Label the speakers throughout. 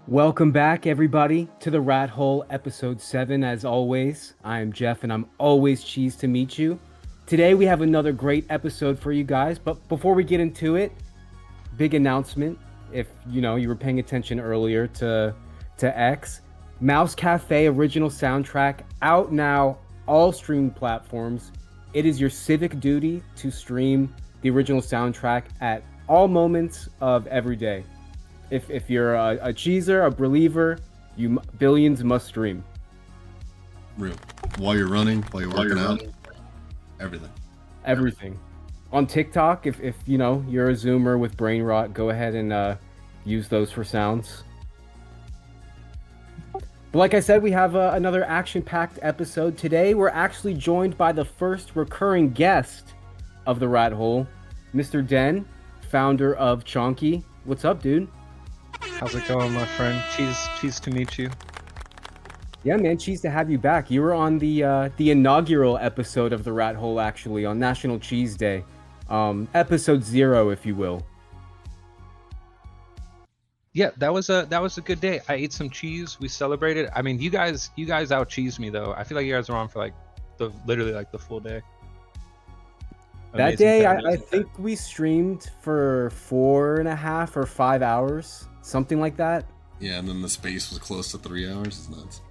Speaker 1: Welcome back, everybody, to the Rat Hole episode 7. As always, I am Jeff, and I'm always cheesed to meet you. Today, we have another great episode for you guys, but before we get into it, big announcement. If you were paying attention earlier to X, Mouse Cafe original soundtrack out now, all streaming platforms. It is your civic duty to stream the original soundtrack at all moments of every day. If you're a cheeser, a believer, billions must stream.
Speaker 2: Real. While you're running, while you're working out, everything.
Speaker 1: Everything. On TikTok, if you're a Zoomer with brain rot, go ahead and use those for sounds. But like I said, we have another action-packed episode. Today, we're actually joined by the first recurring guest of the Rat Hole, Mr. Den, founder of Chonky. What's up, dude?
Speaker 3: How's it going, my friend? Cheese to meet you.
Speaker 1: Yeah, man, cheese to have you back. You were on the inaugural episode of the Rat Hole, actually, on National Cheese Day, episode 0, if you will.
Speaker 3: Yeah, that was a good day. I ate some cheese. We celebrated. I mean, you guys out cheesed me though. I feel like you guys were on for like literally the full day.
Speaker 1: That day, I think we streamed for 4.5 or 5 hours, something like that.
Speaker 2: Yeah, and then the space was close to 3 hours. It's nuts.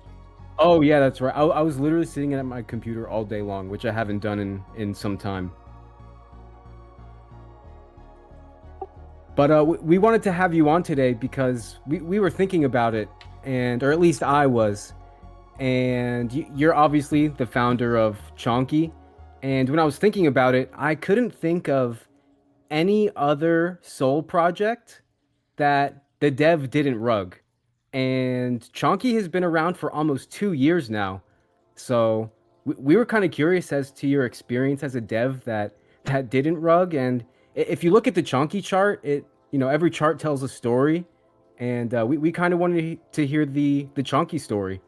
Speaker 1: Oh yeah, that's right. I was literally sitting at my computer all day long, which I haven't done in some time. But we wanted to have you on today because we were thinking about it, or at least I was. And you're obviously the founder of Chonky. And when I was thinking about it, I couldn't think of any other soul project that the dev didn't rug. And Chonky has been around for almost 2 years now. So we were kind of curious as to your experience as a dev that didn't rug. And if you look at the Chonky chart, every chart tells a story. And we kind of wanted to hear the Chonky story.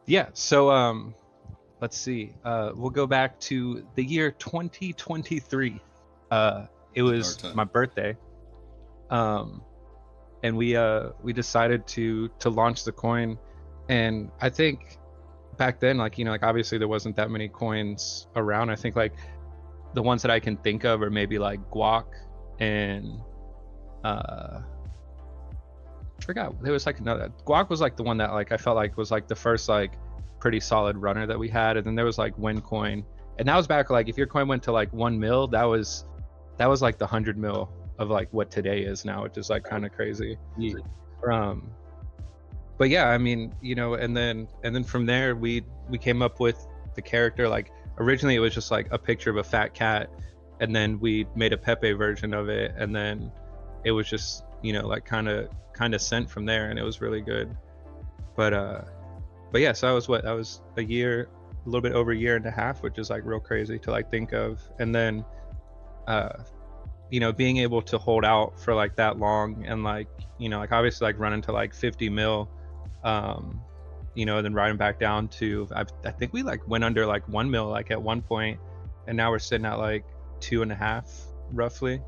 Speaker 3: Yeah, so let's see. We'll go back to the year 2023. It was my birthday. And we decided to launch the coin. And I think back then, like obviously there wasn't that many coins around. I think like the ones that I can think of are maybe like Guac and I forgot, there was like another. Guac was like the one that like I felt like was like the first like pretty solid runner that we had. And then there was like Wincoin, and that was back like if your coin went to like 1 mil, that was like the 100 mil of like what today is now, which is like kind of crazy. But yeah, I mean, and then from there we came up with the character. Like originally it was just like a picture of a fat cat, and then we made a Pepe version of it, and then it was just like kind of sent from there, and it was really good. But yeah, so that was a year, a little bit over a year and a half, which is like real crazy to like think of. And then being able to hold out for like that long, and like like obviously like running to like 50 mil, and then riding back down to I think we like went under like 1 mil like at one point, and now we're sitting at like 2.5 roughly.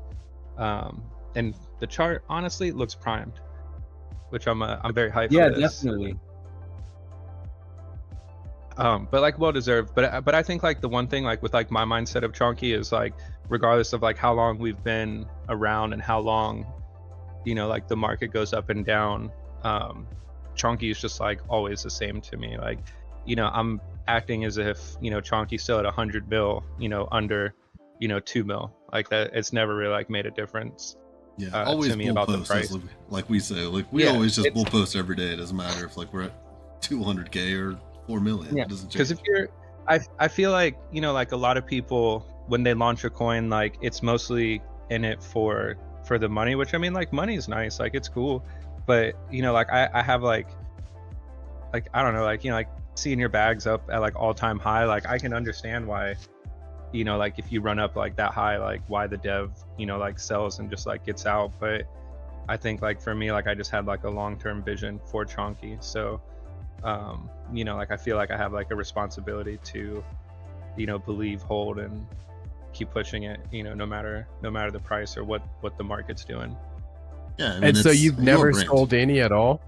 Speaker 3: And the chart honestly looks primed, which I'm very hyped for this.
Speaker 1: Yeah, definitely.
Speaker 3: But like well deserved. But I think like the one thing like with like my mindset of Chonky is like regardless of like how long we've been around and how long like the market goes up and down, Chonky is just like always the same to me. Like I'm acting as if Chonky's still at 100 mil under 2 mil, like that. It's never really like made a difference.
Speaker 2: Yeah, always
Speaker 3: to me
Speaker 2: bull
Speaker 3: about
Speaker 2: post,
Speaker 3: the price.
Speaker 2: like we say, like we always just bull post every day. It doesn't matter if like we're at 200K or 4 million.
Speaker 3: Yeah,
Speaker 2: it doesn't change.
Speaker 3: Because if you're I feel like like a lot of people when they launch a coin, like it's mostly in it for the money, which I mean like money is nice, like it's cool, but like I have like I don't know, like like seeing your bags up at like all-time high, like I can understand why like if you run up like that high, like why the dev like sells and just like gets out. But I think like for me, like I just had like a long-term vision for Chonky, so like I feel like I have like a responsibility to believe, hold, and keep pushing it no matter the price or what the market's doing.
Speaker 2: Yeah, I mean,
Speaker 4: And so
Speaker 2: it's
Speaker 4: you've
Speaker 2: you grow a
Speaker 4: never
Speaker 2: brand.
Speaker 4: sold any at all?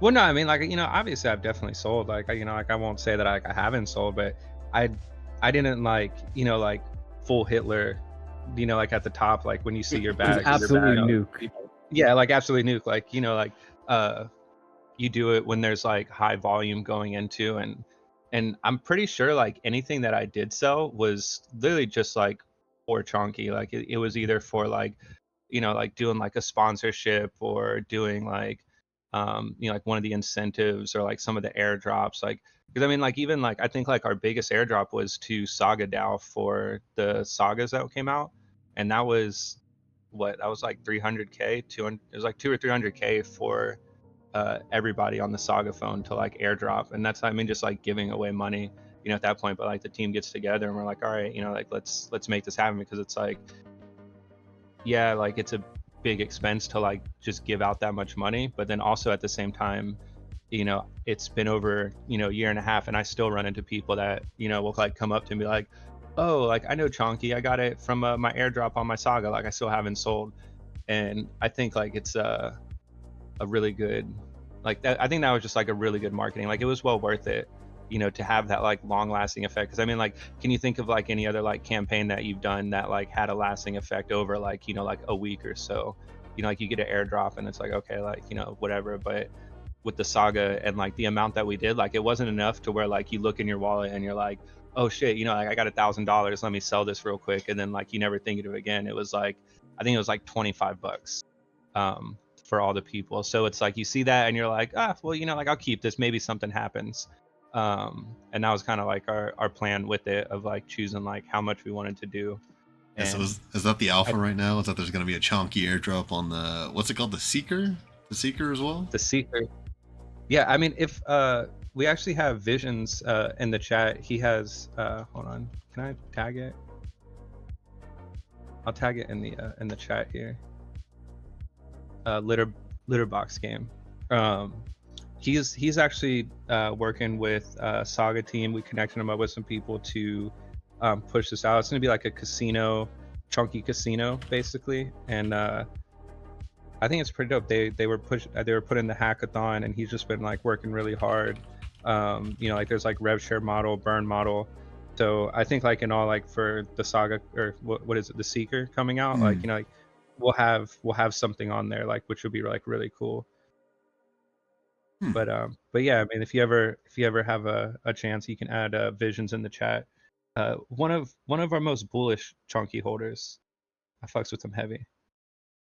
Speaker 3: Well, no, I mean, like, obviously I've definitely sold. Like, like I won't say that I haven't sold, but I, I didn't like, like full Hitler, like at the top, like when you see your
Speaker 1: Just
Speaker 3: bag,
Speaker 1: absolutely nuke.
Speaker 3: yeah, like absolutely nuke, like uh, you do it when there's like high volume going into, and I'm pretty sure like anything that I did sell was literally just like for Chonky. Like it was either for like like doing like a sponsorship or doing like like one of the incentives or like some of the airdrops, like because I mean like even like I think like our biggest airdrop was to Saga DAO for the sagas that came out, and that was what that was like 300k 200, it was like 2 or 300k for everybody on the saga phone to like airdrop. And that's, I mean, just like giving away money at that point. But like the team gets together and we're like, all right, like let's make this happen, because it's like, yeah, like it's a big expense to like just give out that much money, but then also at the same time, it's been over a year and a half, and I still run into people that will like come up to me like, oh, like I know Chonky, I got it from my airdrop on my saga, like I still haven't sold. And I think like it's a really good, like that, I think that was just like a really good marketing, like it was well worth it to have that like long lasting effect. Because I mean, like, can you think of like any other like campaign that you've done that like had a lasting effect over like like a week or so? Like you get an airdrop and it's like, okay, like whatever. But with the saga and like the amount that we did, like it wasn't enough to where like you look in your wallet and you're like, oh shit, like I got $1,000, let me sell this real quick, and then like you never think of it again. It was like, I think it was like $25 for all the people. So it's like you see that and you're like, well, like I'll keep this, maybe something happens. And that was kind of like our plan with it, of like choosing like how much we wanted to do.
Speaker 2: Yeah,
Speaker 3: And
Speaker 2: so is that the alpha right now? Is that there's going to be a Chonky airdrop on the, what's it called, the Seeker? The Seeker as well?
Speaker 3: the Seeker. Yeah, I mean, if we actually have Visions in the chat. He has hold on, can I tag it? I'll tag it in the chat here. Litter box game. He's actually working with Saga team. We connected him up with some people to push this out. It's gonna be like a casino, Chonky casino basically, and I think it's pretty dope. They were put in the hackathon, and he's just been like working really hard. Like there's like rev share model, burn model. So I think like in all, like for the saga, or what is it, the Seeker coming out, like like we'll have something on there, like which would be like really cool. But yeah, I mean, if you ever have a chance, you can add Visions in the chat. One of our most bullish Chonky holders. I fucks with him heavy.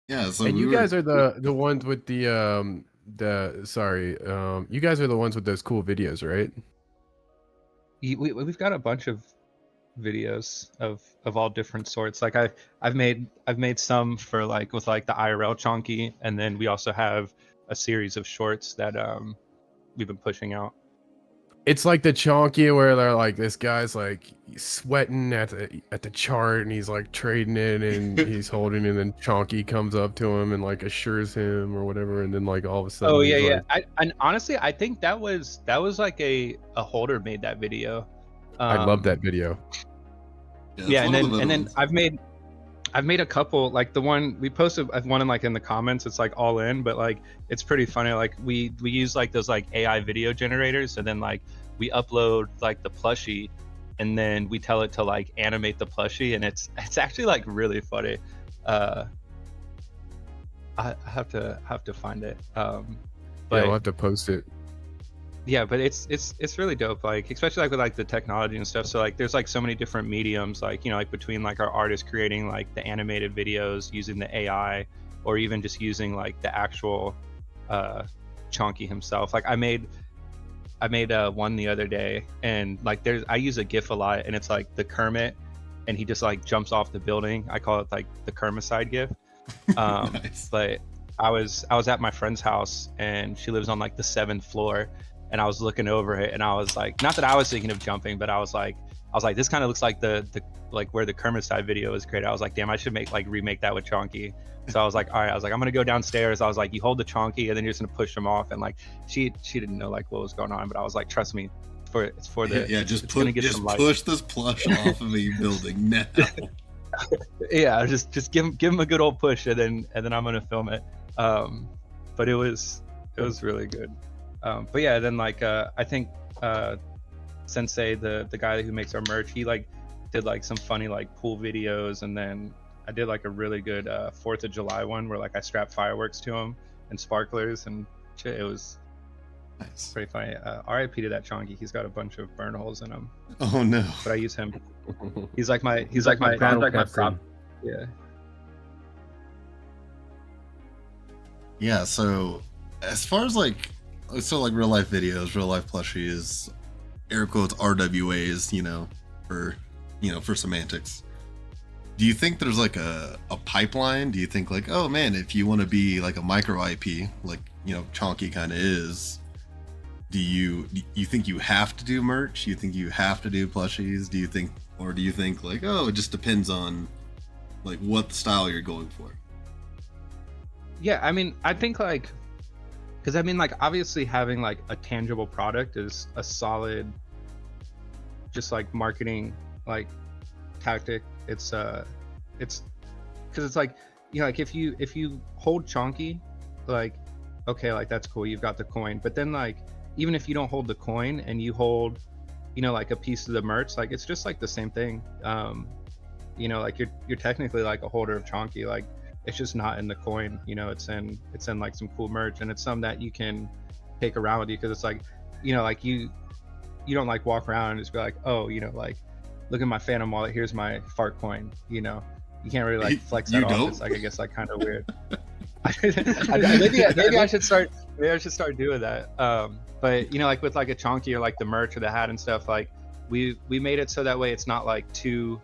Speaker 2: Yeah, so
Speaker 4: And you guys are the ones with the you guys are the ones with those cool videos, right?
Speaker 3: We've got a bunch of videos of all different sorts. Like I've made some for like with like the IRL Chonky, and then we also have a series of shorts that we've been pushing out.
Speaker 4: It's like the Chonky where they're like, this guy's like sweating at the chart, and he's like trading it, and he's holding it, and then Chonky comes up to him and like assures him or whatever, and then like all of a sudden,
Speaker 3: oh yeah,
Speaker 4: he's
Speaker 3: yeah.
Speaker 4: like,
Speaker 3: And honestly, I think that was like a holder made that video.
Speaker 4: I love that video.
Speaker 3: Yeah, and then I've made a couple, like the one we posted, one in like in the comments, it's like all in, but like it's pretty funny. Like we use like those like AI video generators, and then like we upload like the plushie, and then we tell it to like animate the plushie, and it's actually like really funny. I have to find it. But
Speaker 4: yeah, I'll have to post it.
Speaker 3: Yeah, but it's really dope, like especially like with like the technology and stuff. So like there's like so many different mediums, like like between like our artists creating like the animated videos using the AI, or even just using like the actual Chonky himself. Like I made one the other day, and like I use a GIF a lot, and it's like the Kermit, and he just like jumps off the building. I call it like the Kermicide GIF.
Speaker 2: Nice.
Speaker 3: But I was at my friend's house, and she lives on like the 7th floor. And I was looking over it, and I was like, not that I was thinking of jumping, but I was like, this kind of looks like the like where the Kermit side video was created. I was like, damn, I should remake that with Chonky. So I was like, all right, I'm gonna go downstairs. I was like, you hold the Chonky, and then you're just gonna push them off. And like, she didn't know like what was going on, but I was like, trust me, it's for the
Speaker 2: just push this plush off of a building now.
Speaker 3: Yeah, just give him a good old push, and then I'm gonna film it. But it was really good. But yeah, then like I think Sensei, the guy who makes our merch, he like did like some funny like pool videos, and then I did like a really good 4th of July one where like I strapped fireworks to him and sparklers and shit. It was
Speaker 2: Nice.
Speaker 3: pretty funny. RIP to that Chonky. He's got a bunch of burn holes in him.
Speaker 2: Oh no.
Speaker 3: But I use him. He's like my
Speaker 1: battle
Speaker 3: prop.
Speaker 1: captain.
Speaker 3: Yeah.
Speaker 2: Yeah, so as far as like real life videos, real life plushies, air quotes RWAs, for semantics. Do you think there's like a pipeline? Do you think like, oh man, if you want to be like a micro IP, like Chonky kind of is, do you think you have to do merch? Do you think you have to do plushies? Do you think like, oh, it just depends on like what style you're going for?
Speaker 3: Yeah, I mean, I think like, because I mean, like, obviously having like a tangible product is a solid, just like marketing like tactic. It's because it's like, like if you hold Chonky, like, okay, like that's cool, you've got the coin, but then like even if you don't hold the coin and you hold, like a piece of the merch, like it's just like the same thing. Like you're technically like a holder of Chonky, like it's just not in the coin, it's in like some cool merch, and it's some that you can take around with you, because it's like, like you don't like walk around and just be like, oh, like, look at my Phantom wallet, here's my fart coin. You can't really like flex that off. It's like, I guess like kind of weird. maybe I should start doing that. But like with like a Chonky or like the merch or the hat and stuff, like we made it so that way it's not like too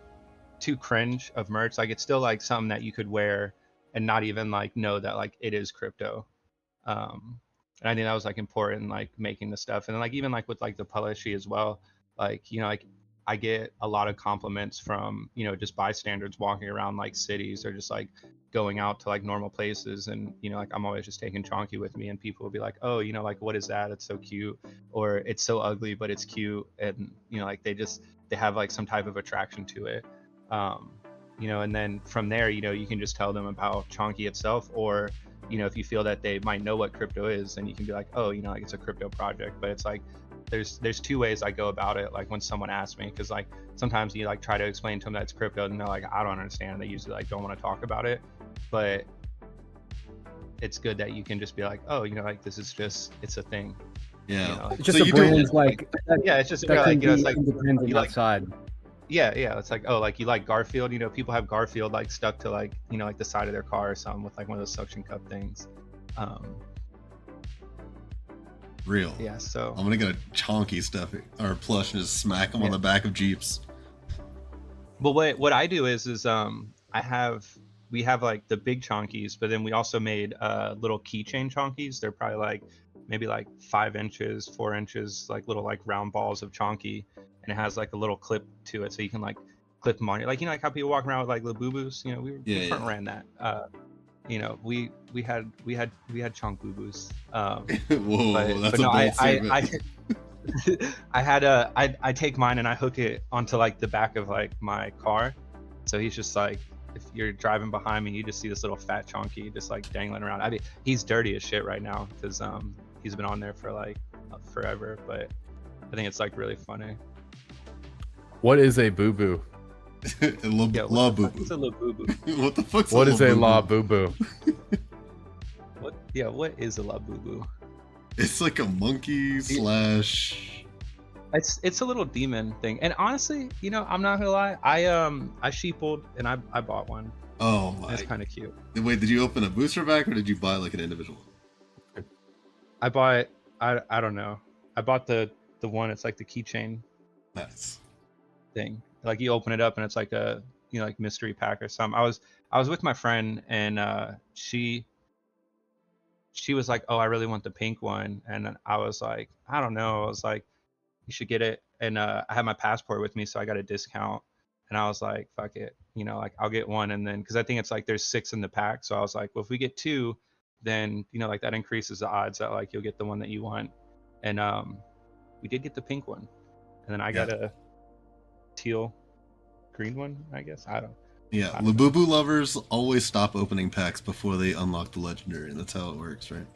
Speaker 3: cringe of merch. Like it's still like something that you could wear and not even like know that like it is crypto. And I think that was like important, like making the stuff. And then like even like with like the plushie as well, like like I get a lot of compliments from just bystanders walking around like cities, or just like going out to like normal places, and like I'm always just taking Chonky with me, and people will be like, oh, like, what is that? It's so cute, or it's so ugly but it's cute, and like they have like some type of attraction to it. And then from there, you can just tell them about Chonky itself, or if you feel that they might know what crypto is, then you can be like, oh, like it's a crypto project. But it's like there's two ways I go about it, like when someone asks me, because like sometimes you like try to explain to them that it's crypto and they're like, I don't understand. They usually like don't want to talk about it. But it's good that you can just be like, oh, like this is just, it's a thing.
Speaker 2: Yeah,
Speaker 1: it's just a brand, like
Speaker 3: yeah, it's just
Speaker 1: that
Speaker 3: like,
Speaker 1: it's
Speaker 3: like
Speaker 1: independent
Speaker 3: you like,
Speaker 1: outside.
Speaker 3: Yeah, it's like, oh, like you like Garfield, people have Garfield like stuck to like like the side of their car or something with like one of those suction cup things.
Speaker 2: Real.
Speaker 3: Yeah, so
Speaker 2: I'm gonna get a Chonky stuff or plush and just smack them on the back of Jeeps.
Speaker 3: But what I do is we have like the big Chonkies, but then we also made little keychain Chonkies. They're probably like maybe like 5 inches, 4 inches, like little like round balls of Chonky, and it has like a little clip to it, so you can like clip them on, like like how people walk around with like little boo-boos. We front ran that. We had chonk boo-boos.
Speaker 2: Whoa, that's
Speaker 3: but no,
Speaker 2: a bold statement.
Speaker 3: I take mine and I hook it onto like the back of like my car, so he's just like, if you're driving behind me, you just see this little fat Chonky just like dangling around. I mean, he's dirty as shit right now because he's been on there for like forever, but I think it's like really funny.
Speaker 4: What is a boo-boo?
Speaker 2: La boo boo.
Speaker 3: It's a little boo boo.
Speaker 2: What the fuck's
Speaker 4: What is a la
Speaker 2: boo
Speaker 4: boo-boo?
Speaker 3: What? Yeah, what is a la boo boo?
Speaker 2: It's like a monkey slash.
Speaker 3: It's a little demon thing, and honestly, I'm not gonna lie, I sheepled and I bought one.
Speaker 2: Oh my!
Speaker 3: It's kind of cute.
Speaker 2: Wait, did you open a booster pack or did you buy like an individual?
Speaker 3: I bought, I don't know. I bought the one. It's like the keychain.
Speaker 2: Nice.
Speaker 3: Thing. Like you open it up and it's like a like mystery pack or something. I was with my friend, and she was like, oh, I really want the pink one, and I was like, I don't know. I was like, you should get it, and I had my passport with me, so I got a discount, and I was like, fuck it, like I'll get one, and then because I think it's like there's 6 in the pack, so I was like, well, if we get 2, then like that increases the odds that like you'll get the one that you want, and we did get the pink one, and then I got a teal green one, I guess. I don't
Speaker 2: Yeah,
Speaker 3: I don't know.
Speaker 2: Labubu lovers always stop opening packs before they unlock the legendary. That's how it works, right?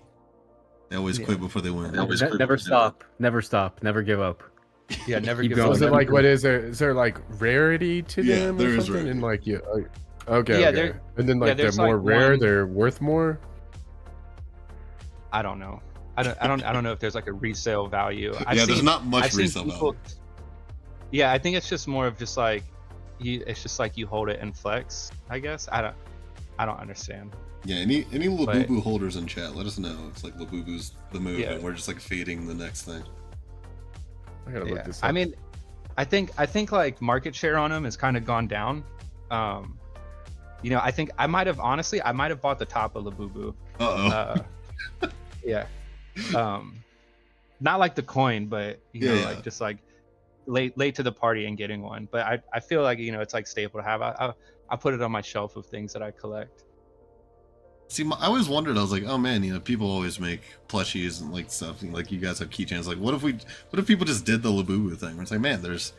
Speaker 2: They always
Speaker 1: Yeah.
Speaker 2: quit before they win.
Speaker 1: Never stop. Never stop. Never give up.
Speaker 3: Yeah, never
Speaker 1: Keep
Speaker 3: give
Speaker 4: So
Speaker 3: up.
Speaker 4: is
Speaker 1: going.
Speaker 4: it like what is there? Is there like rarity to
Speaker 2: Yeah,
Speaker 4: them or
Speaker 2: there is
Speaker 4: something? And
Speaker 2: rarity.
Speaker 4: like you, okay,
Speaker 3: Yeah,
Speaker 4: okay. And then
Speaker 3: yeah,
Speaker 4: like they're
Speaker 3: there's like
Speaker 4: more rare,
Speaker 3: one.
Speaker 4: they're worth more.
Speaker 3: I don't know. I don't know if there's like a resale value.
Speaker 2: Yeah, there's not much
Speaker 3: I've seen
Speaker 2: resale
Speaker 3: people.
Speaker 2: value.
Speaker 3: Yeah, I think it's just more of just like it's just like you hold it and flex. I guess I don't understand.
Speaker 2: Yeah, any Labubu holders in chat, let us know. It's like Labubu's the move,
Speaker 3: Yeah.
Speaker 2: and we're just like fading the next thing.
Speaker 4: I gotta look
Speaker 3: Yeah,
Speaker 4: this up.
Speaker 3: I mean, I think like market share on them has kind of gone down. You know, I think I might have bought the top of Labubu. Yeah. Not like the coin, but you know, like just like late to the party and getting one. But I feel like, you know, it's like staple to have. I put it on my shelf of things that I collect.
Speaker 2: See, I always wondered. I was like, oh man, you know, people always make plushies and like stuff. And, like you guys have keychains. Like, what if people just did the Labubu thing? It's like, man, there's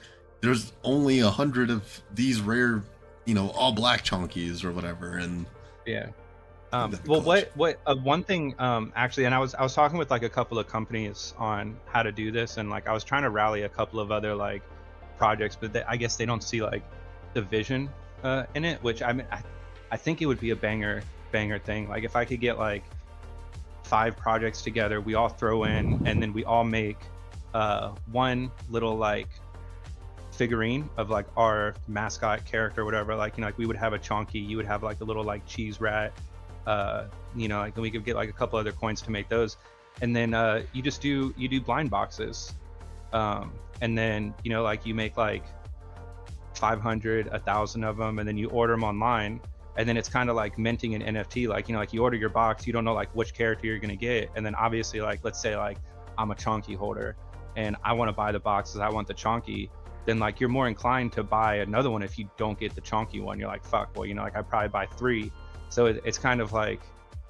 Speaker 2: only 100 of these rare, you know, all black chonkies or whatever, and
Speaker 3: Yeah.
Speaker 2: that'd be
Speaker 3: Well,
Speaker 2: clutch.
Speaker 3: what one thing actually, and I was talking with like a couple of companies on how to do this, and like I was trying to rally a couple of other like projects, but I guess they don't see like the vision in it. Which I mean, I think it would be a banger thing. Like if I could get like 5 projects together, we all throw in, and then we all make one little like figurine of like our mascot character or whatever. Like, you know, like we would have a Chonky, you would have like a little like cheese rat, you know, like we could get like a couple other coins to make those, and then you do blind boxes, and then, you know, like you make like 500, 1,000 of them, and then you order them online, and then it's kind of like minting an NFT. Like, you know, like you order your box, you don't know like which character you're gonna get, and then obviously like let's say like I'm a Chonky holder and I want to buy the boxes, I want the Chonky, then like you're more inclined to buy another one if you don't get the Chonky one. You're like, fuck, well, you know, like I probably buy 3. So it's kind of like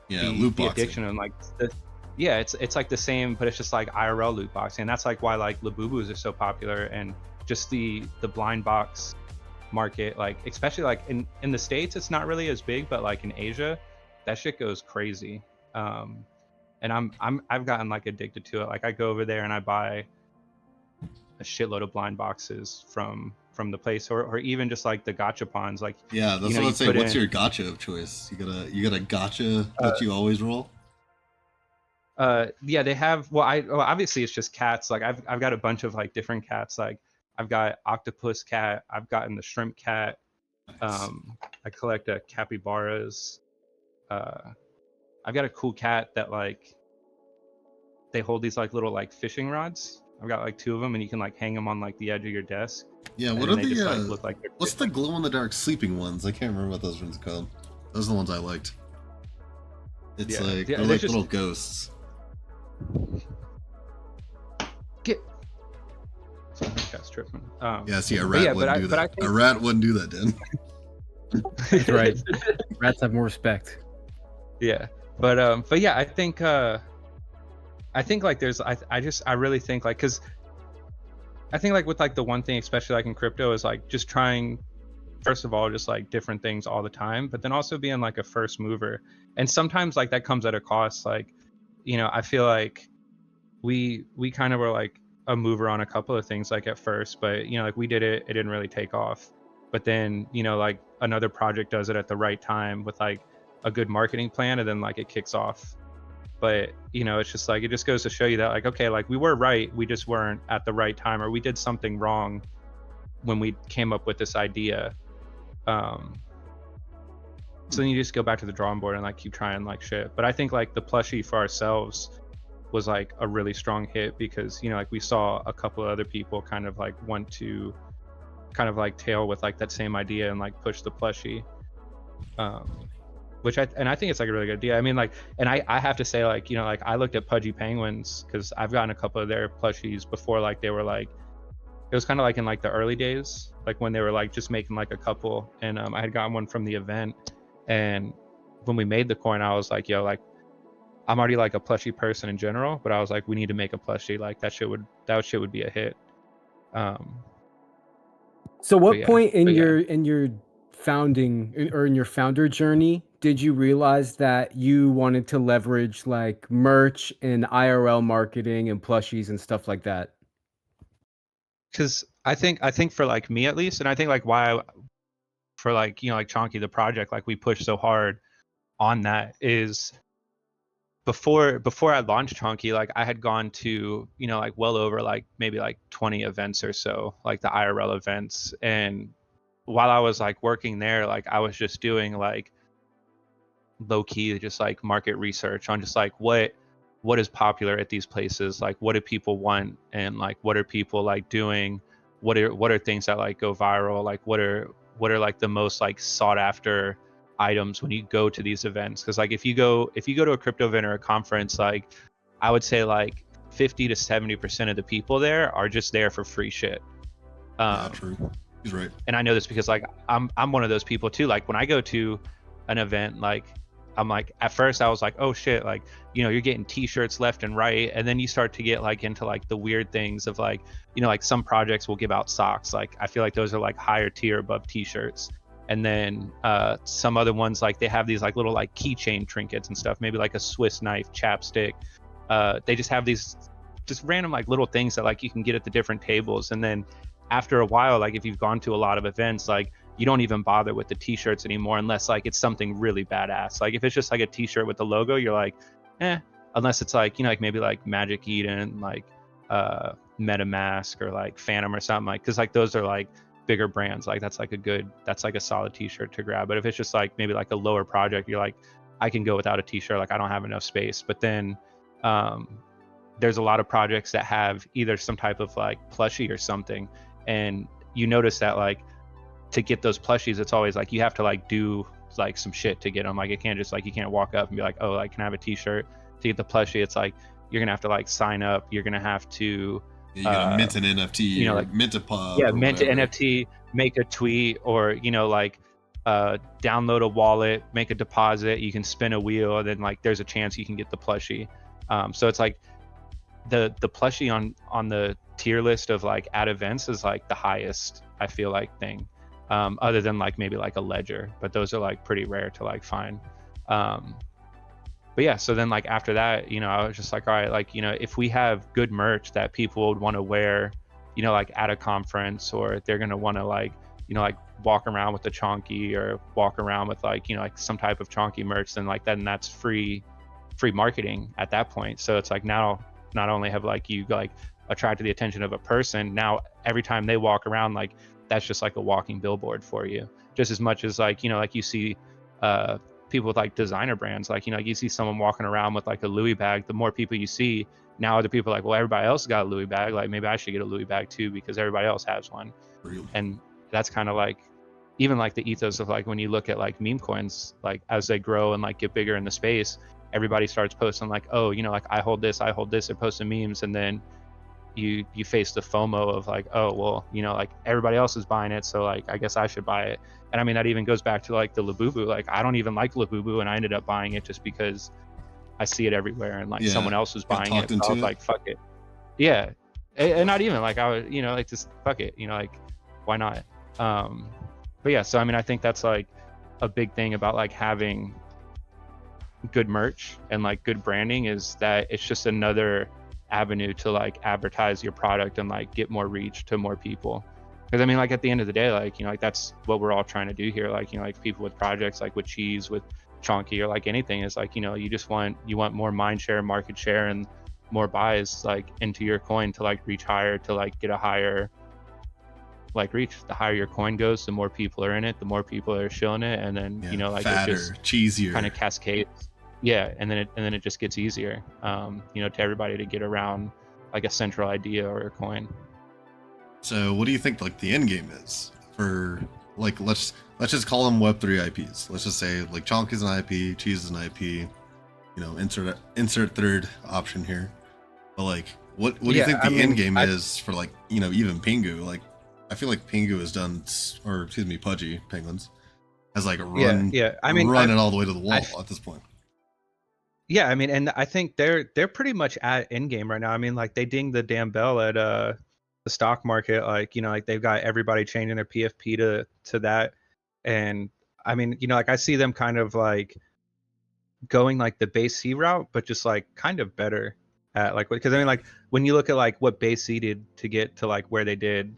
Speaker 2: Loot
Speaker 3: the
Speaker 2: boxing.
Speaker 3: addiction and like yeah, it's like the same, but it's just like IRL loot boxing. And that's like why like Labubus are so popular, and just the blind box market, like especially like in the States it's not really as big, but like in Asia that shit goes crazy. And I've gotten like addicted to it. Like I go over there and I buy a shitload of blind boxes from the place, or even just like the gachapons. Like,
Speaker 2: Yeah, that's
Speaker 3: you know,
Speaker 2: what
Speaker 3: you
Speaker 2: I'd say.
Speaker 3: put
Speaker 2: What's
Speaker 3: in
Speaker 2: your gacha of choice? You got a gacha that you always roll?
Speaker 3: yeah, they have, well obviously it's just cats. Like I've got a bunch of like different cats. Like I've got octopus cat, I've gotten the shrimp cat,
Speaker 2: Nice.
Speaker 3: I collect capybaras. I've got a cool cat that like they hold these like little like fishing rods. I've got like 2 of them, and you can like hang them on like the edge of your desk,
Speaker 2: Yeah,
Speaker 3: and
Speaker 2: what
Speaker 3: then
Speaker 2: are
Speaker 3: they just like
Speaker 2: the
Speaker 3: look like they're
Speaker 2: what's the
Speaker 3: fishing.
Speaker 2: glow in the dark sleeping ones? I can't remember what those ones are called. Those are the ones I liked. It's
Speaker 3: Yeah,
Speaker 2: like
Speaker 3: yeah,
Speaker 2: they're
Speaker 3: they're
Speaker 2: like
Speaker 3: just
Speaker 2: little ghosts.
Speaker 3: get. Sorry, that's tripping.
Speaker 2: Yeah, see, a
Speaker 3: But
Speaker 2: rat
Speaker 3: yeah,
Speaker 2: wouldn't do
Speaker 3: but I
Speaker 2: that.
Speaker 3: think
Speaker 2: A rat wouldn't do that, Dan.
Speaker 1: That's right. Rats have more respect.
Speaker 3: yeah, but yeah, I think like there's I really think like, because I think like with like the one thing, especially like in crypto, is like just trying, first of all, just like different things all the time, but then also being like a first mover. And sometimes like that comes at a cost. Like, you know, I feel like we kind of were like a mover on a couple of things like at first, but you know, like we did it didn't really take off. But then, you know, like another project does it at the right time with like a good marketing plan, and then like it kicks off. But you know, it's just like, it just goes to show you that like, okay, like we were right, we just weren't at the right time, or we did something wrong when we came up with this idea. So then you just go back to the drawing board and like keep trying like shit. But I think like the plushie for ourselves was like a really strong hit, because, you know, like we saw a couple of other people kind of like want to kind of like tail with like that same idea and like push the plushie. Which I think it's like a really good idea. I mean, like, and I have to say, like, you know, like I looked at Pudgy Penguins because I've gotten a couple of their plushies before. Like they were like, it was kind of like in like the early days, like when they were like just making like a couple, and I had gotten one from the event, and when we made the coin, I was like, yo, like I'm already like a plushie person in general, but I was like, we need to make a plushie. Like that shit would be a hit.
Speaker 1: So
Speaker 3: But
Speaker 1: what
Speaker 3: yeah,
Speaker 1: point
Speaker 3: but yeah.
Speaker 1: in your founding or in your founder journey, did you realize that you wanted to leverage like merch and IRL marketing and plushies and stuff like that?
Speaker 3: Because I think for like me at least, and I think like why for like like Chonky the project, like we push so hard on that is before I launched Chonky, like I had gone to like well over like maybe like 20 events or so, like the IRL events. And while I was like working there, like I was just doing like low key just like market research on just like what is popular at these places, like what do people want, and like what are people like doing, what are things that like go viral, like what are like the most like sought after items when you go to these events. Because like if you go to a crypto event or a conference, like I would say like 50 to 70% of the people there are just there for free shit.
Speaker 2: Yeah, true. He's right.
Speaker 3: And I know this because like I'm one of those people too. Like when I go to an event, like I'm like at first I was like, oh shit, like you're getting t-shirts left and right, and then you start to get like into like the weird things of like like some projects will give out socks. Like I feel like those are like higher tier above t-shirts. And then some other ones, like they have these like little like keychain trinkets and stuff, maybe like a Swiss knife, chapstick. They just have these just random like little things that like you can get at the different tables. And then after a while, like if you've gone to a lot of events, like you don't even bother with the t-shirts anymore unless like it's something really badass. Like if it's just like a t-shirt with the logo, you're like, unless it's like like maybe like Magic Eden, like MetaMask or like Phantom or something, like because like those are like bigger brands, like that's like a solid t-shirt to grab. But if it's just like maybe like a lower project, you're like, I can go without a t-shirt, like I don't have enough space. But then there's a lot of projects that have either some type of like plushie or something, and you notice that like to get those plushies, it's always like you have to like do like some shit to get them. Like it can't just like you can't walk up and be like, oh, like can I have a t-shirt? To get the plushie, it's like you're gonna have to like sign up, you're gonna have to
Speaker 2: You gotta mint an NFT, or
Speaker 3: like
Speaker 2: mint a pub, or
Speaker 3: mint an
Speaker 2: whatever.
Speaker 3: NFT, make a tweet, or like download a wallet, make a deposit, you can spin a wheel, and then like there's a chance you can get the plushie. So it's like the plushie on the tier list of like at events is like the highest, I feel like, thing, other than like maybe like a ledger, but those are like pretty rare to like find. But yeah, so then like after that, I was just like, all right, like if we have good merch that people would want to wear, like at a conference, or they're gonna want to like like walk around with the Chonky, or walk around with like like some type of Chonky merch, then like then that's free marketing at that point. So it's like now not only have like you like attracted the attention of a person, now every time they walk around, like that's just like a walking billboard for you, just as much as like like you see people with like designer brands, like like you see someone walking around with like a Louis bag, the more people you see, now other people are like, well, everybody else got a Louis bag, like maybe I should get a Louis bag too because everybody else has one.
Speaker 2: Real.
Speaker 3: And that's kind of like even like the ethos of like when you look at like meme coins, like as they grow and like get bigger in the space, everybody starts posting like, oh, like I hold this, they're posting memes, and then you face the FOMO of like, oh well, like everybody else is buying it, so like I guess I should buy it. And I mean that even goes back to like the Labubu. Like I don't even like Labubu, and I ended up buying it just because I see it everywhere, and like someone else was buying it. So I was like, fuck it. Yeah. And not even like I was, like just fuck it, like why not? But yeah, so I mean I think that's like a big thing about like having good merch and like good branding, is that it's just another avenue to like advertise your product and like get more reach to more people. Because I mean like at the end of the day, like like that's what we're all trying to do here, like like people with projects like with Cheese, with Chonky, or like anything, is like you just want more mind share, market share, and more buys like into your coin to like reach higher, to like get a higher like reach. The higher your coin goes, the more people are in it, the more people are showing it, and then like
Speaker 2: fatter,
Speaker 3: it just
Speaker 2: cheesier,
Speaker 3: kind of cascades. Yeah, and then it just gets easier, to everybody to get around like a central idea or a coin.
Speaker 2: So what do you think like the end game is for like let's just call them Web3 IPs. Let's just say like Chonk is an IP, Cheese is an IP. Insert third option here. But like what do you think the end game is for like even Pingu? Like I feel like Pingu has done, or excuse me, Pudgy Penguins has like run
Speaker 3: I mean
Speaker 2: run it all the way to the wall at this point.
Speaker 3: Yeah, I mean, and I think they're pretty much at end game right now. I mean, like they ding the damn bell at the stock market, like like they've got everybody changing their PFP to that. And I mean, you know, like I see them kind of like going like the base C route, but just like kind of better at like, because I mean, like when you look at like what base C did to get to like where they did,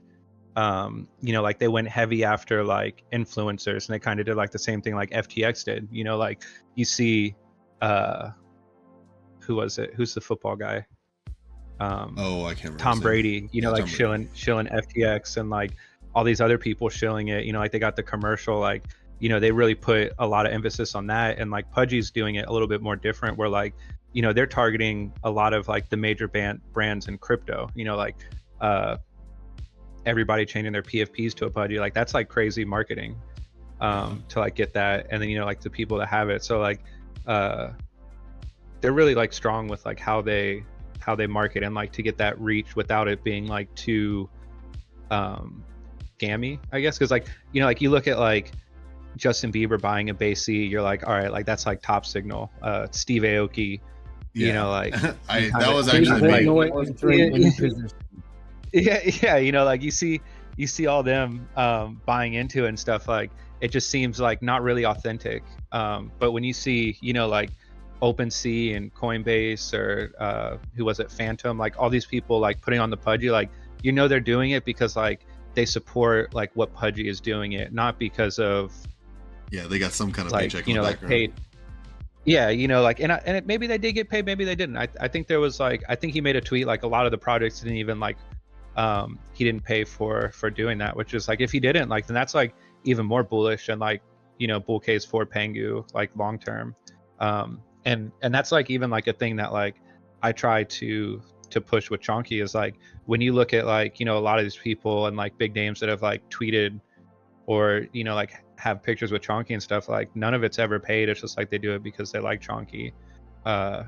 Speaker 3: you know, like they went heavy after like influencers, and they kind of did like the same thing like FTX did, you know, like you see, who was it? Who's the football guy?
Speaker 2: Oh, I can't remember.
Speaker 3: Tom
Speaker 2: his name.
Speaker 3: Brady, you know,
Speaker 2: Yeah,
Speaker 3: like
Speaker 2: Tom Brady.
Speaker 3: shilling FTX, and like all these other people shilling it, you know, like they got the commercial, like, you know, they really put a lot of emphasis on that. And like Pudgy's doing it a little bit more different, where like, you know, they're targeting a lot of like the major brands in crypto, you know, like everybody changing their PFPs to a Pudgy, like that's like crazy marketing to like get that. And then, you know, like the people that have it, so like they're really like strong with like how they market, and like to get that reach without it being like too gammy, I guess. Because like, you know, like you look at like Justin Bieber buying a base C, you're like, all right, like that's like top signal. Steve Aoki, you know, like
Speaker 2: that was
Speaker 1: They
Speaker 2: actually
Speaker 1: won't
Speaker 2: me.
Speaker 1: know it entering any position.
Speaker 3: yeah, you know, like you see all them buying into it and stuff, like it just seems like not really authentic. But when you see, you know, like OpenSea and Coinbase, or who was it, Phantom, like all these people like putting on the Pudgy, like, you know, they're doing it because like they support like what Pudgy is doing it, not because of
Speaker 2: They got some kind of
Speaker 3: like,
Speaker 2: paycheck
Speaker 3: you
Speaker 2: in
Speaker 3: know,
Speaker 2: the
Speaker 3: like
Speaker 2: background.
Speaker 3: paid. Yeah, you know, like, and maybe they did get paid, maybe they didn't. I think there was like, I think he made a tweet like a lot of the projects didn't even like he didn't pay for doing that, which is like, if he didn't, like, then that's like even more bullish, and like, you know, bull case for Pengu like long term. And that's like even like a thing that like I try to push with Chonky, is like when you look at like, you know, a lot of these people and like big names that have like tweeted or, you know, like have pictures with Chonky and stuff, like none of it's ever paid. It's just like they do it because they like Chonky. And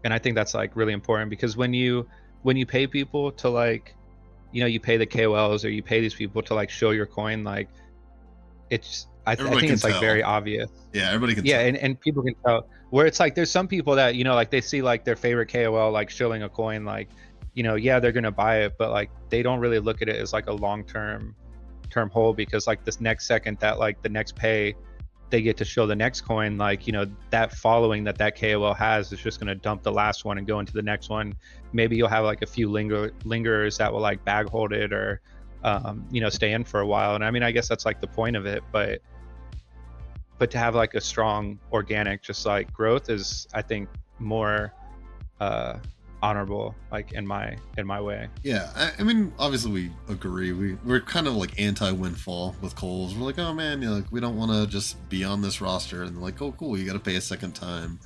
Speaker 3: I think that's like really important, because when you pay people to like, you know, you pay the KOLs or you pay these people to like show your coin, like it's I
Speaker 2: Everybody
Speaker 3: think
Speaker 2: can
Speaker 3: it's like
Speaker 2: tell.
Speaker 3: very obvious.
Speaker 2: Yeah, everybody can
Speaker 3: Yeah,
Speaker 2: tell.
Speaker 3: and people can tell, where it's like there's some people that, you know, like they see like their favorite KOL like shilling a coin, like, you know, yeah, they're gonna buy it, but like they don't really look at it as like a long-term hold, because like this next second that like the next pay they get to show the next coin, like, you know, that following that KOL has is just going to dump the last one and go into the next one. Maybe you'll have like a few lingerers that will like bag hold it, or you know, stay in for a while. And I mean, I guess that's like the point of it, but to have like a strong organic just like growth is, I think, more honorable, like in my way.
Speaker 2: Yeah, I mean, obviously we agree. We're kind of like anti-windfall with Coles. We're like, oh man, you know, like we don't want to just be on this roster, and they're like, oh cool, you got to pay a second time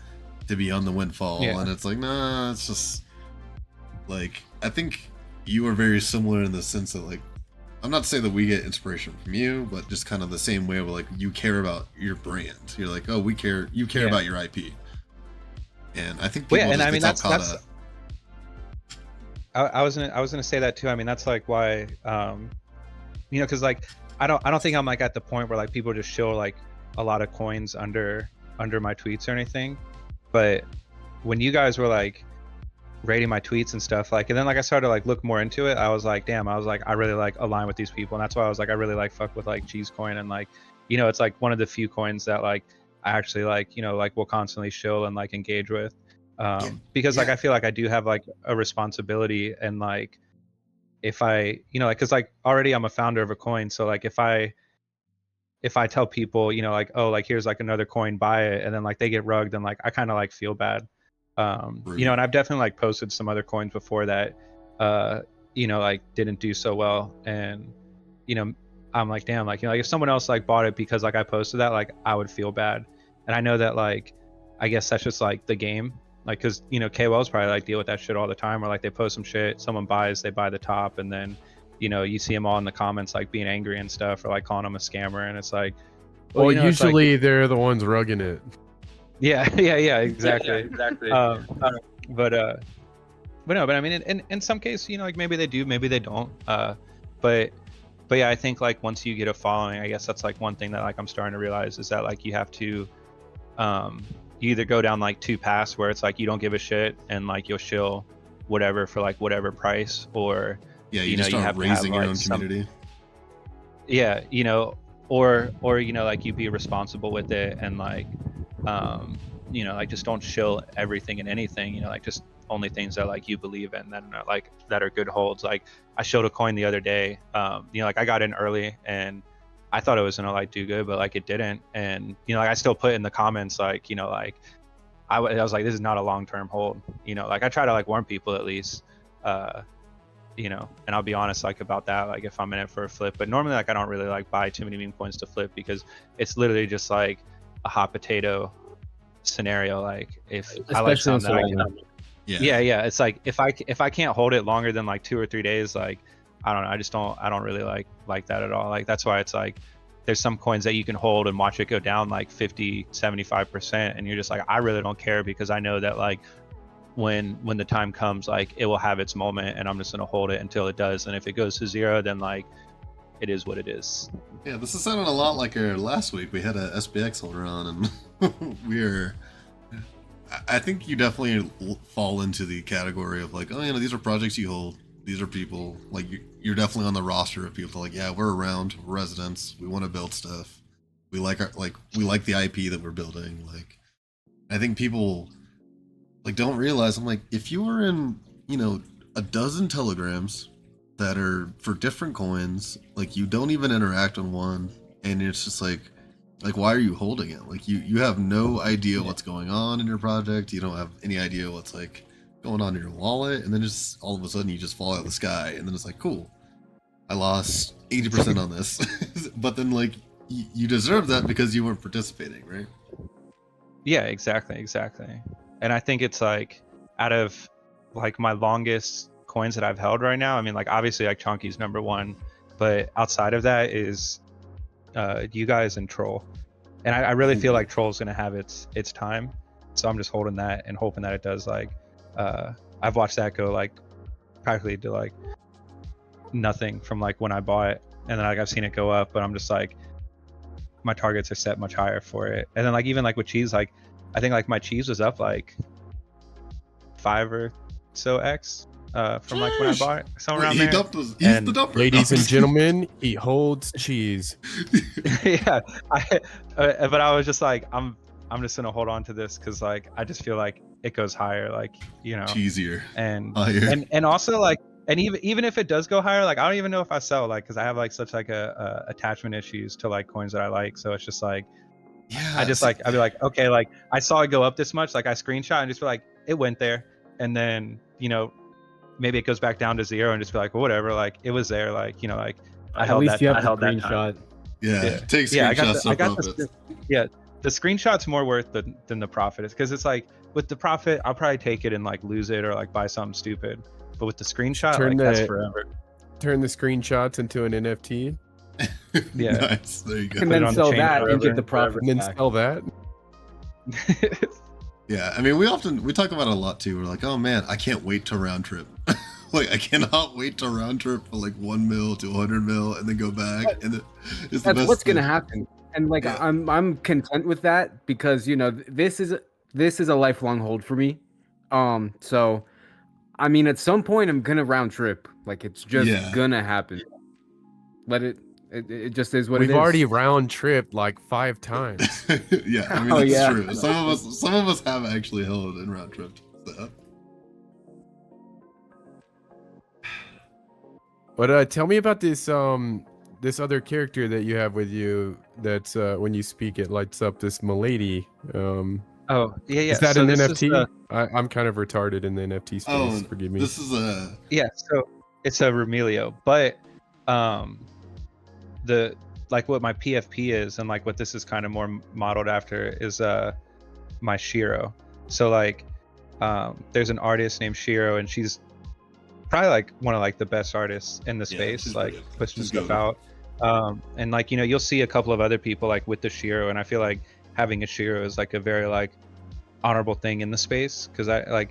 Speaker 2: to be on the windfall.
Speaker 3: Yeah.
Speaker 2: And it's like, nah, it's just like, I think you are very similar in the sense that, like, I'm not to say that we get inspiration from you, but just kind of the same way where like you care about your brand. You're like, oh, you care about your IP. And I think people
Speaker 3: and
Speaker 2: just
Speaker 3: I mean,
Speaker 2: get caught up.
Speaker 3: I was gonna say that too. I mean, that's like why, you know, because like I don't think I'm like at the point where like people just show like a lot of coins under my tweets or anything. But when you guys were like rating my tweets and stuff, like, and then like I started to like look more into it, I was like, damn, I was like, I really like align with these people, and that's why I was like, I really like fuck with like Cheese Coin, and like, you know, it's like one of the few coins that like I actually like, you know, like will constantly show and like engage with. Because like I feel like I do have like a responsibility, and like if I, you know, like, because like already I'm a founder of a coin, so like if I tell people, you know, like, oh, like here's like another coin, buy it, and then like they get rugged, and like I kind of like feel bad. You know, and I've definitely like posted some other coins before that you know, like didn't do so well, and you know, I'm like, damn, like, you know, like if someone else like bought it because like I posted that, like I would feel bad. And I know that, like, I guess that's just like the game, like, because, you know, KOLs probably like deal with that shit all the time, where like they post some shit, someone buys, they buy the top, and then, you know, you see them all in the comments like being angry and stuff, or like calling them a scammer, and it's like,
Speaker 4: well,
Speaker 3: you know,
Speaker 4: usually they're the ones rugging it.
Speaker 3: yeah, exactly. But no, but I mean, in some cases, you know, like maybe they do, maybe they don't. But yeah, I think like once you get a following, I guess that's like one thing that like I'm starting to realize, is that like you have to, you either go down like two paths, where it's like you don't give a shit and like you'll shill whatever for like whatever price, or
Speaker 2: you
Speaker 3: know,
Speaker 2: just
Speaker 3: you
Speaker 2: start
Speaker 3: have
Speaker 2: raising
Speaker 3: to have,
Speaker 2: your
Speaker 3: like,
Speaker 2: own community.
Speaker 3: Yeah, you know, or you know, like you be responsible with it and like you know, like just don't shill everything and anything, you know, like just only things that like you believe in that are like that are good holds. Like I showed a coin the other day, you know, like I got in early and I thought it was gonna like do good, but like it didn't. And you know, like I still put in the comments like, you know, like I was like, this is not a long-term hold, you know, like I try to like warn people at least, you know, and I'll be honest like about that, like if I'm in it for a flip. But normally like I don't really like buy too many meme coins to flip because it's literally just like a hot potato scenario. Like if I like
Speaker 1: Especially on
Speaker 3: something that
Speaker 1: Solana.
Speaker 3: yeah, it's like if I can't hold it longer than like 2 or 3 days, like I don't know, I don't really like that at all. Like that's why it's like there's some coins that you can hold and watch it go down like 50-75%, and you're just like, I really don't care because I know that like when the time comes, like it will have its moment and I'm just gonna hold it until it does. And if it goes to 0, then like it is what it is.
Speaker 2: Yeah, this is sounding a lot like our last week. We had a SPX holder on, and we're. I think you definitely fall into the category of like, oh, you know, these are projects you hold. These are people like you're definitely on the roster of people like, yeah, we're around, we're residents, we want to build stuff. We like our we like the IP that we're building. Like, I think people like don't realize. I'm like, if you were in, you know, a dozen telegrams that are for different coins, like you don't even interact on one, and it's just like why are you holding it? Like you have no idea what's going on in your project. You don't have any idea what's like going on in your wallet, and then just all of a sudden you just fall out of the sky, and then it's like, cool, I lost 80% on this. But then like you deserve that because you weren't participating, right?
Speaker 3: Yeah, exactly. And I think it's like out of like my longest coins that I've held right now, I mean, like obviously like Chonky's #1, but outside of that is you guys and Troll. And I really feel like Troll's gonna have its time. So I'm just holding that and hoping that it does. Like I've watched that go like practically to like nothing from like when I bought it, and then like I've seen it go up, but I'm just like my targets are set much higher for it. And then like even like with cheese, like I think like my cheese was up like 5 or so X from like when I bought it, somewhere around
Speaker 2: He
Speaker 3: there.
Speaker 2: dumped us. He's
Speaker 3: And
Speaker 2: the dumper.
Speaker 4: Ladies and gentlemen, he holds cheese.
Speaker 3: yeah, but I was just like, I'm just gonna hold on to this because like I just feel like it goes higher, like you know,
Speaker 2: Cheesier.
Speaker 3: and
Speaker 2: Higher.
Speaker 3: and also like, and even if it does go higher, like I don't even know if I sell, like because I have like such like a attachment issues to like coins that I like, so it's just like
Speaker 2: Yeah.
Speaker 3: I just like I'd be like, okay, like I saw it go up this much, like I screenshot and just be like, it went there, and then you know maybe it goes back down to 0 and just be like, well, whatever, like it was there, like you know, like I
Speaker 1: At
Speaker 3: held
Speaker 1: least
Speaker 3: that.
Speaker 1: you have
Speaker 3: I
Speaker 1: the
Speaker 3: held that time.
Speaker 1: screenshot.
Speaker 2: Yeah. Take screenshots.
Speaker 3: Yeah, I
Speaker 2: of
Speaker 3: got
Speaker 2: profits.
Speaker 3: yeah, the screenshot's more worth than the profit. It's because it's like with the profit, I'll probably take it and like lose it or like buy something stupid. But with the screenshot,
Speaker 4: Turn
Speaker 3: like that's
Speaker 4: the-
Speaker 3: forever.
Speaker 4: Turn the screenshots into an NFT
Speaker 3: Yeah.
Speaker 2: Nice. There you go.
Speaker 1: And
Speaker 3: Put it
Speaker 1: then
Speaker 3: on the
Speaker 1: sell
Speaker 3: chain
Speaker 1: that and
Speaker 3: forever,
Speaker 1: get the profit
Speaker 4: and then
Speaker 1: back.
Speaker 4: sell that.
Speaker 2: Yeah, I mean, we talk about it a lot too. We're like, oh man, I can't wait to round trip. Like, I cannot wait to round trip for like 1 mil to 100 mil and then go back. And it's the
Speaker 1: That's
Speaker 2: best
Speaker 1: what's
Speaker 2: thing.
Speaker 1: gonna happen. And like
Speaker 2: Yeah.
Speaker 1: I'm content with that because you know this is a lifelong hold for me. So I mean at some point I'm gonna round trip. Like it's just
Speaker 2: Yeah.
Speaker 1: gonna happen. Let it just is what
Speaker 4: We've
Speaker 1: it is.
Speaker 4: already round tripped like 5 times.
Speaker 2: Yeah, I mean,
Speaker 1: Oh,
Speaker 2: that's
Speaker 1: yeah.
Speaker 2: true. Some of us have actually held and round tripped. So.
Speaker 4: But tell me about this this other character that you have with you that's when you speak it lights up, this milady.
Speaker 3: Oh yeah.
Speaker 4: Is that
Speaker 3: So
Speaker 4: an
Speaker 3: this is,
Speaker 4: NFT? I'm kind of retarded in the NFT space.
Speaker 2: Oh,
Speaker 4: Forgive me.
Speaker 2: this is a
Speaker 3: yeah. So it's a Remilio, but the like what my PFP is and like what this is kind of more modeled after is my Shiro. So like there's an artist named Shiro and she's probably like one of like the best artists in the
Speaker 2: Yeah,
Speaker 3: space,
Speaker 2: she's
Speaker 3: like
Speaker 2: pretty good.
Speaker 3: pushing
Speaker 2: She's
Speaker 3: stuff
Speaker 2: good.
Speaker 3: out. And like you know you'll see a couple of other people like with the Shiro, and I feel like having a Shiro is like a very like honorable thing in the space because I like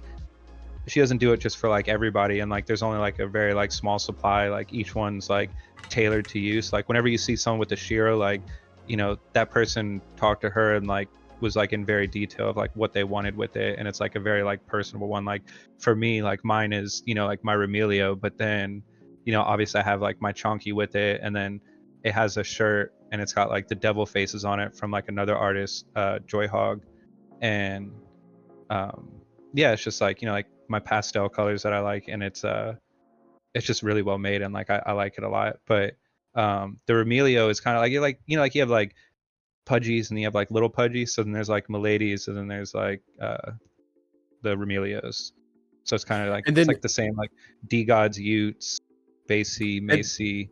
Speaker 3: she doesn't do it just for like everybody, and like there's only like a very like small supply, like each one's like tailored to use. Like whenever you see someone with a Shiro, like you know that person talked to her and like was like in very detail of like what they wanted with it, and it's like a very like personable one. Like for me, like mine is you know like my Remilio, but then you know obviously I have like my Chonky with it, and then it has a shirt and it's got like the devil faces on it from like another artist, Joyhog, and yeah, it's just like, you know, like my pastel colors that I like, and it's just really well made, and like I like it a lot. But the Remilio is kind of like you know, like you have like pudgies and you have like little pudgies, so then there's like miladies, and then there's like the Remilios. So it's kind of like
Speaker 4: And
Speaker 3: it's
Speaker 4: then
Speaker 3: like the same like D Gods, Utes, Basie,
Speaker 4: and
Speaker 3: Macy.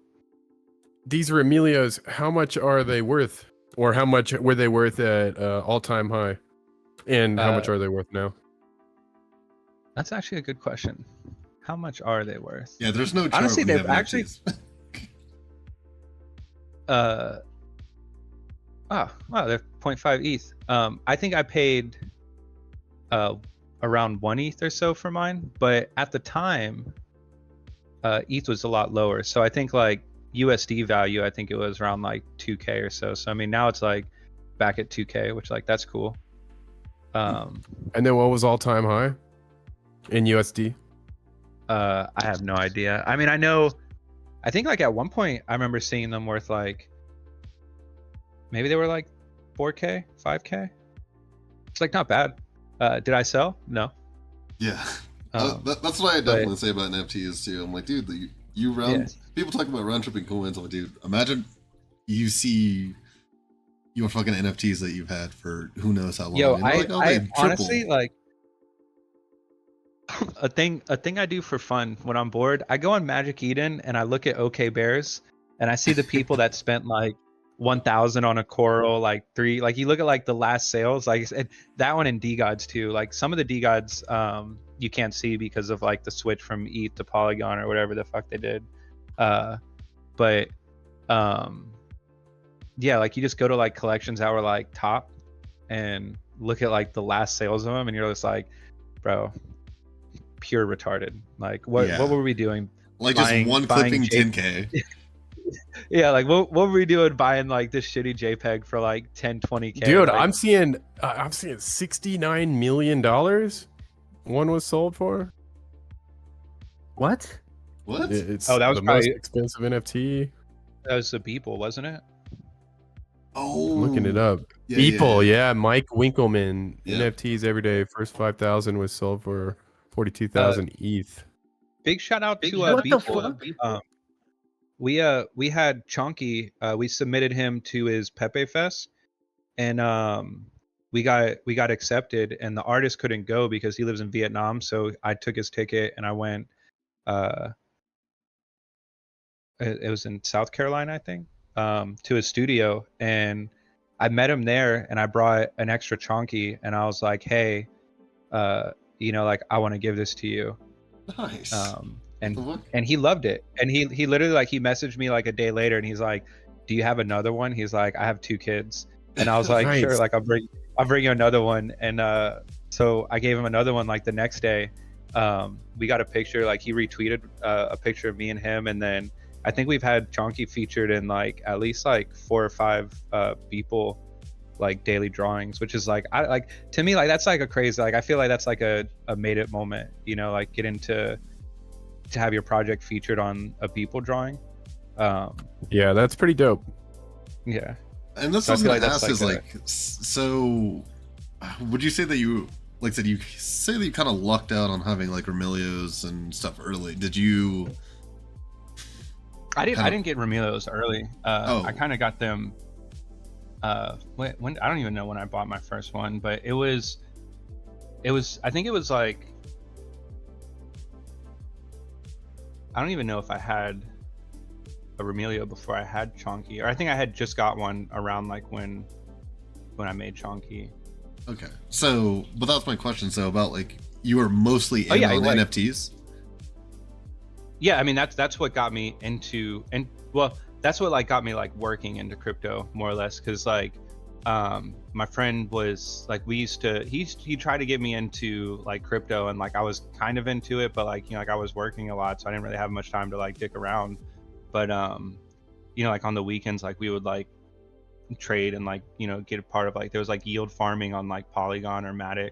Speaker 4: these Remelios, how much are they worth, or how much were they worth at all-time high, and how much
Speaker 3: Uh,
Speaker 4: are they worth now?
Speaker 3: that's actually a good question. How much are they worth?
Speaker 2: Yeah, there's no chart
Speaker 3: Honestly,
Speaker 2: when you
Speaker 3: they're
Speaker 2: have
Speaker 3: actually
Speaker 2: NFTs.
Speaker 3: uh oh wow, they're 0.5 ETH. I think I paid around 1 ETH or so for mine, but at the time ETH was a lot lower. So I think like USD value, I think it was around like 2K or so. So I mean now it's like back at 2K, which like that's cool.
Speaker 4: And then what was all-time high in USD?
Speaker 3: I have no idea. I mean, I think like at one point I remember seeing them worth like maybe they were like 4K, 5K. It's like not bad. Did I sell? No.
Speaker 2: Yeah.
Speaker 3: Um,
Speaker 2: That's what I
Speaker 3: but
Speaker 2: definitely say about NFTs too. I'm like, dude, you
Speaker 3: yeah.
Speaker 2: round people talk about round tripping coins. I'm like, dude, imagine you see your fucking NFTs that you've had for who knows how long.
Speaker 3: Yo,
Speaker 2: And you're like, oh,
Speaker 3: I
Speaker 2: they triple.
Speaker 3: honestly like a thing I do for fun when I'm bored. I go on Magic Eden and I look at OK Bears and I see the people that spent like 1,000 on a coral, like three. Like you look at like the last sales, like and that one in D Gods too. Like some of the D Gods, you can't see because of like the switch from ETH to Polygon or whatever the fuck they did. But yeah, like you just go to like collections that were like top and look at like the last sales of them, and you're just like, bro, pure retarded. Like what
Speaker 2: Yeah.
Speaker 3: were we doing?
Speaker 2: Like just one clipping
Speaker 3: J-
Speaker 2: 10K.
Speaker 3: Yeah, like what were we doing buying like this shitty JPEG for like 10, 20K?
Speaker 4: Dude,
Speaker 3: Like,
Speaker 4: I'm seeing $69 million one was sold for.
Speaker 1: What?
Speaker 2: What?
Speaker 4: It's
Speaker 3: oh, that was
Speaker 4: the most
Speaker 3: probably
Speaker 4: expensive NFT.
Speaker 3: that was the Beeple, wasn't it?
Speaker 2: Oh,
Speaker 4: I'm looking it up.
Speaker 2: Yeah,
Speaker 4: People,
Speaker 2: yeah.
Speaker 4: yeah, Mike Winkleman.
Speaker 2: Yeah.
Speaker 4: NFTs every day. First 5,000 was sold for 42,000 ETH.
Speaker 3: Big shout out to
Speaker 1: What the
Speaker 3: Beeple.
Speaker 1: fuck?
Speaker 3: We had Chonky. We submitted him to his Pepe Fest, and we got accepted, and the artist couldn't go because he lives in Vietnam. So I took his ticket and I went. It was in South Carolina, I think, to his studio, and I met him there, and I brought an extra Chonky, and I was like, hey, you know, like I want to give this to you.
Speaker 2: Nice.
Speaker 3: And he loved it, and he literally like he messaged me like a day later, and he's like, do you have another one? He's like, I have 2 kids, and I was like,
Speaker 4: Nice.
Speaker 3: sure, like I'll bring you another one. And so I gave him another one like the next day. We got a picture, like he retweeted a picture of me and him, and then I think we've had Chonky featured in like at least like 4 or 5 people like daily drawings, which is like I like to me like that's like a crazy, like I feel like that's like a made it moment, you know, like getting to have your project featured on a Beeple drawing.
Speaker 4: Yeah, that's pretty dope.
Speaker 3: Yeah.
Speaker 2: And that's
Speaker 3: So I
Speaker 2: what
Speaker 3: feel
Speaker 2: I was
Speaker 3: like
Speaker 2: gonna
Speaker 3: that's
Speaker 2: ask
Speaker 3: like
Speaker 2: is like, so would you say that you, like I said, you say that you kind of lucked out on having like Remilios and stuff early? Did you?
Speaker 3: I didn't get Remilios early.
Speaker 2: Oh.
Speaker 3: I kind of got them. When I don't even know when I bought my first one, but it was. I think it was like. I don't even know if I had a Remilio before I had Chonky, or I think I had just got one around like when I made Chonky.
Speaker 2: Okay, so but that's my question. So about like you were mostly in on
Speaker 3: like,
Speaker 2: NFTs.
Speaker 3: Yeah, I mean that's what got me into, and well, that's what like got me like working into crypto more or less, because like my friend was like, we used to he tried to get me into like crypto, and like I was kind of into it, but like, you know, like I was working a lot, so I didn't really have much time to like dick around. But you know, like on the weekends, like we would like trade and like, you know, get a part of like there was like yield farming on like Polygon or Matic,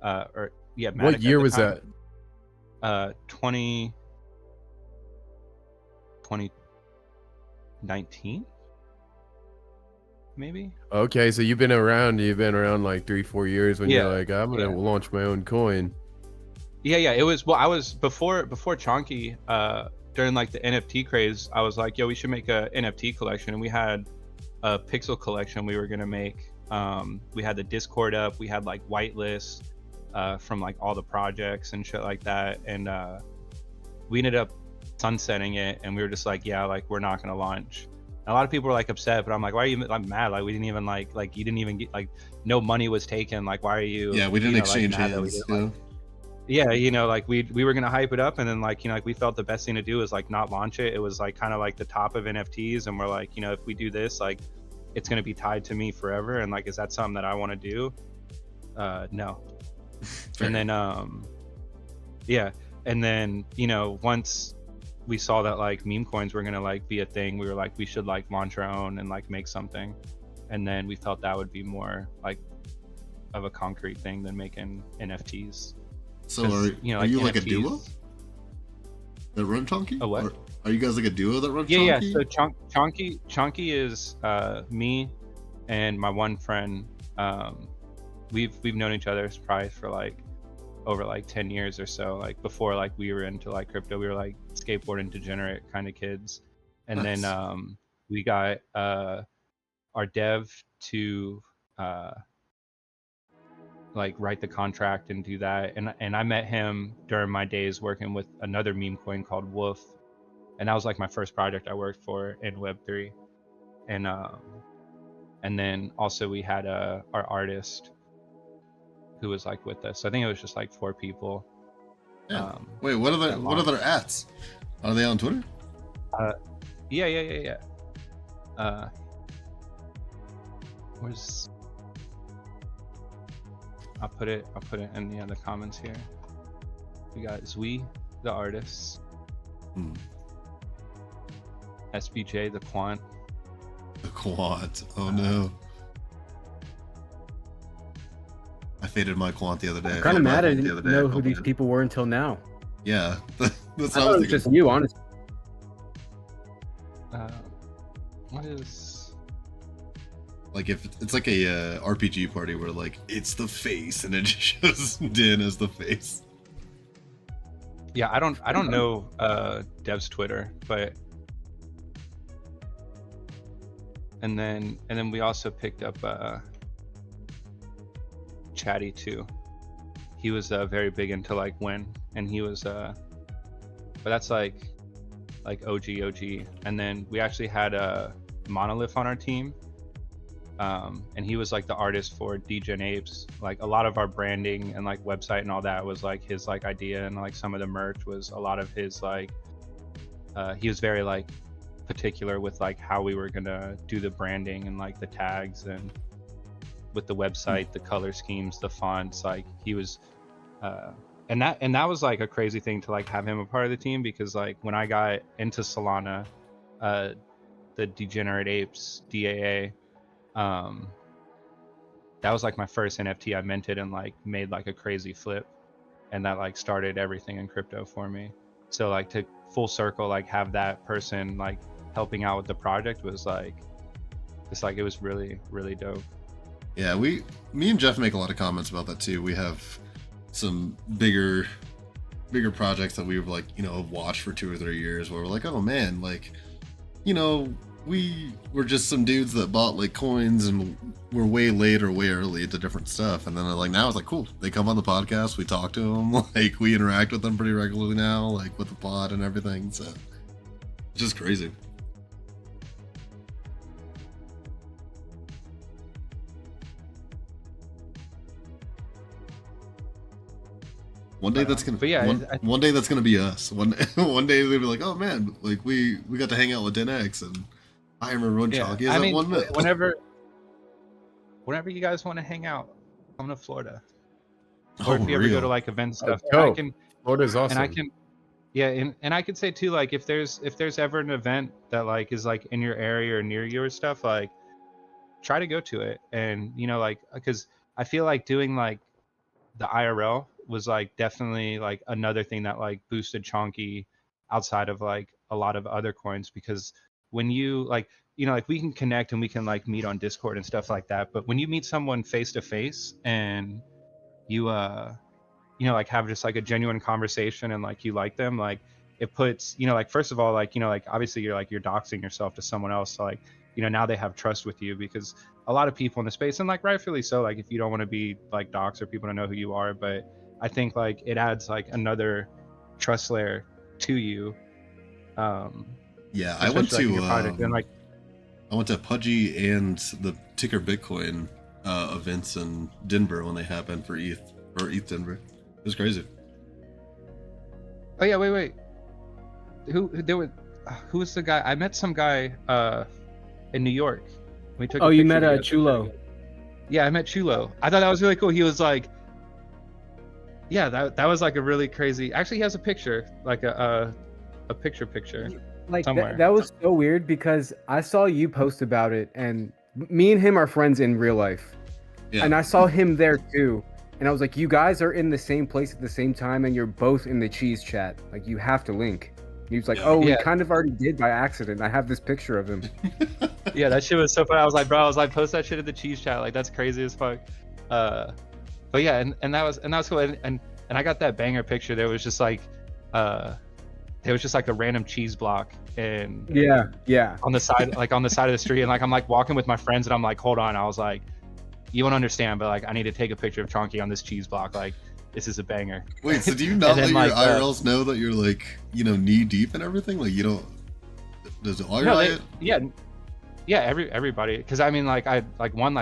Speaker 3: or yeah, Matic.
Speaker 4: What year was that?
Speaker 3: 2019. maybe.
Speaker 4: Okay, so you've been around like 3-4 years when
Speaker 3: Yeah,
Speaker 4: you're like, I'm gonna
Speaker 3: yeah.
Speaker 4: launch my own coin.
Speaker 3: Yeah. It was, well, I was before Chonky, during like the NFT craze, I was like, yo, we should make a NFT collection, and we had a pixel collection we were gonna make. We had the Discord up, we had like whitelists from like all the projects and shit like that, and we ended up sunsetting it, and we were just like, yeah, like we're not gonna launch. And a lot of people were like upset, but I'm like, why are you like mad? Like we didn't even like you didn't even get like no money was taken. Like why are you?
Speaker 2: Yeah, we didn't
Speaker 3: like
Speaker 2: exchange
Speaker 3: mad that we
Speaker 2: hands.
Speaker 3: didn't, like, yeah, like we were gonna hype it up, and then like like we felt the best thing to do is like not launch it. It was like kind of like the top of NFTs, and we're like, if we do this, like it's gonna be tied to me forever, and like is that something that I want to do? No. And then yeah, and then once we saw that like meme coins were gonna like be a thing, we were like, we should like launch our own and like make something, and then we felt that would be more like of a concrete thing than making NFTs.
Speaker 2: So are you like a duo that run Chonky?
Speaker 3: A what?
Speaker 2: Or are you guys like a duo that run
Speaker 3: Yeah.
Speaker 2: Chonky?
Speaker 3: So Chonky is me and my one friend. We've known each other probably for like over like 10 years or so. Like before like we were into like crypto, we were like skateboarding degenerate kind of kids. And
Speaker 2: Nice.
Speaker 3: then we got our dev to like write the contract and do that, and I met him during my days working with another meme coin called Wolf, and that was like my first project I worked for in Web3. And then also we had our artist who was like with us. So I think it was just like 4 people.
Speaker 2: Yeah. Wait, what are their ads? Are they on Twitter?
Speaker 3: Yeah. Where's I'll put it in the comments here. We got Zui, the artist. SBJ, the quant.
Speaker 2: The quant. Oh no. I faded my quant the other day.
Speaker 1: I'm kind of mad I didn't know who these people were until now.
Speaker 2: Yeah. That's what
Speaker 1: I thought it was just you, honestly.
Speaker 3: What is...
Speaker 2: Like if it's like a RPG party where like it's the face and it just shows Den as the face.
Speaker 3: Yeah, I don't know Dev's Twitter, but and then we also picked up Chatty too. He was very big into like Win, and he was but that's like OG. And then we actually had a Monolith on our team. And he was like the artist for Degen Apes. Like a lot of our branding and like website and all that was like his like idea, and like some of the merch was a lot of his like he was very like particular with like how we were gonna do the branding and like the tags and with the website, the color schemes, the fonts. Like he was and that was like a crazy thing to like have him a part of the team, because like when I got into Solana, the Degenerate Apes DAA, that was like my first NFT. I minted and like made like a crazy flip, and that like started everything in crypto for me. So like to full circle like have that person like helping out with the project was like it's like it was really dope.
Speaker 2: Yeah, me and Jeff make a lot of comments about that too. We have some bigger projects that we've like watched for 2 or 3 years where we're like, oh man, like we were just some dudes that bought like coins and were way late or way early to different stuff, and then like now it's like cool, they come on the podcast, we talk to them, like we interact with them pretty regularly now, like with the pod and everything. So it's just crazy. One day that's gonna,
Speaker 3: but yeah,
Speaker 2: one day that's gonna be us. One day they'll be like, oh man, like we got to hang out with DenX, and I remember when Chonky is at 1 minute.
Speaker 3: Whenever you guys want to hang out, come to Florida. Or if you ever
Speaker 2: real?
Speaker 3: go to like event stuff,
Speaker 4: Florida's awesome.
Speaker 3: And I can, yeah, and I could say too, like if there's ever an event that like is like in your area or near you or stuff, like try to go to it. And like because I feel like doing like the IRL was like definitely like another thing that like boosted Chonky outside of like a lot of other coins, because when you like, you know, like we can connect and we can like meet on Discord and stuff like that, but when you meet someone face to face and you you know, like have just like a genuine conversation and like you like them, like it puts, you know, like first of all, like, you know, like obviously you're doxing yourself to someone else, so like, you know, now they have trust with you, because a lot of people in the space, and like rightfully so, like if you don't want to be like doxed or people to know who you are, but I think like it adds like another trust layer to you,
Speaker 2: Yeah,
Speaker 3: especially like in your project. And like,
Speaker 2: I went to Pudgy and the Ticker Bitcoin events in Denver when they happened for ETH Denver. It was crazy.
Speaker 3: oh yeah, wait, who there was, who was the guy? I met some guy in New York. We took
Speaker 1: Oh,
Speaker 3: a
Speaker 1: you
Speaker 3: picture
Speaker 1: met a
Speaker 3: together.
Speaker 1: Chulo.
Speaker 3: Yeah, I met Chulo. I thought that was really cool. He was like, yeah, that was like a really crazy. Actually, he has a picture, like a picture
Speaker 1: Like
Speaker 3: somewhere.
Speaker 1: that was so weird because I saw you post about it, and me and him are friends in real life.
Speaker 2: Yeah.
Speaker 1: And I saw him there too. And I was like, you guys are in the same place at the same time, and you're both in the cheese chat. Like, you have to link. And he was like,
Speaker 2: Yeah.
Speaker 1: oh, we
Speaker 3: Yeah.
Speaker 1: kind of already did by accident. I have this picture of him.
Speaker 3: Yeah, that shit was so funny. I was like, bro, I was like, post that shit in the cheese chat. Like, that's crazy as fuck. But yeah, and that was cool. And I got that banger picture. There was just like a random cheese block and
Speaker 1: Yeah.
Speaker 3: on the side of the street, and like I'm like walking with my friends and I'm like, hold on, I was like, you won't understand, but like I need to take a picture of Chonky on this cheese block. Like, this is a banger.
Speaker 2: Wait, so do you not let
Speaker 3: then,
Speaker 2: your
Speaker 3: like,
Speaker 2: IRLs know that you're like, you know, knee deep and everything? Like, you don't. Does all your
Speaker 3: No, yeah, everybody. Because I mean, like I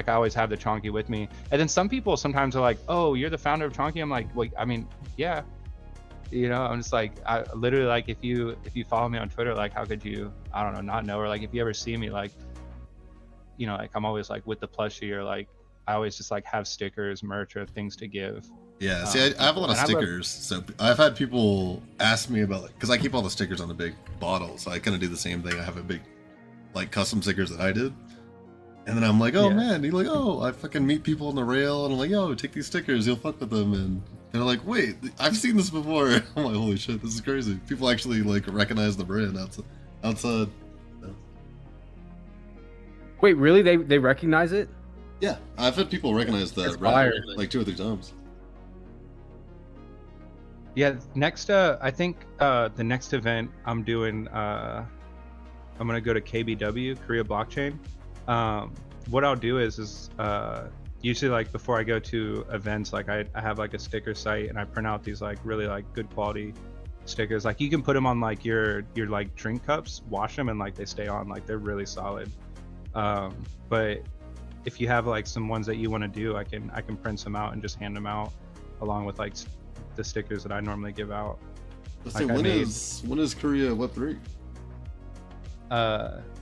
Speaker 3: always have the Chonky with me, and then some people sometimes are like, oh, you're the founder of Chonky. I'm like, well, I mean, yeah. You know, I'm just like, I literally, like, if you follow me on Twitter, like, how could you, I don't know, not know? Or like, if you ever see me, like, you know, like I'm always like with the plushie, or like I always just like have stickers, merch, or things to give.
Speaker 2: Yeah, see, I have a lot of stickers, so I've had people ask me about, like, because I keep all the stickers on the big bottle, so I kind of do the same thing. I have a big, like, custom stickers that I did, and then I'm like, oh man, you're like, oh, I fucking meet people on the rail, and I'm like, yo, take these stickers, you'll fuck with them, and they're like, wait, I've seen this before. I'm like, holy shit, this is crazy. People actually like recognize the brand outside.
Speaker 1: Wait, really? They recognize it?
Speaker 2: Yeah, I've had people recognize the
Speaker 1: fire.
Speaker 2: brand like 2 or 3 times.
Speaker 3: Yeah, next I think the next event I'm doing, I'm gonna go to KBW, Korea Blockchain. What I'll do is usually, like, before I go to events, like I have like a sticker site, and I print out these like really like good quality stickers. Like, you can put them on like your like drink cups, wash them, and like they stay on, like they're really solid. But if you have like some ones that you want to do, I can print some out and just hand them out along with like the stickers that I normally give out.
Speaker 2: Let's say, when is Korea Web3?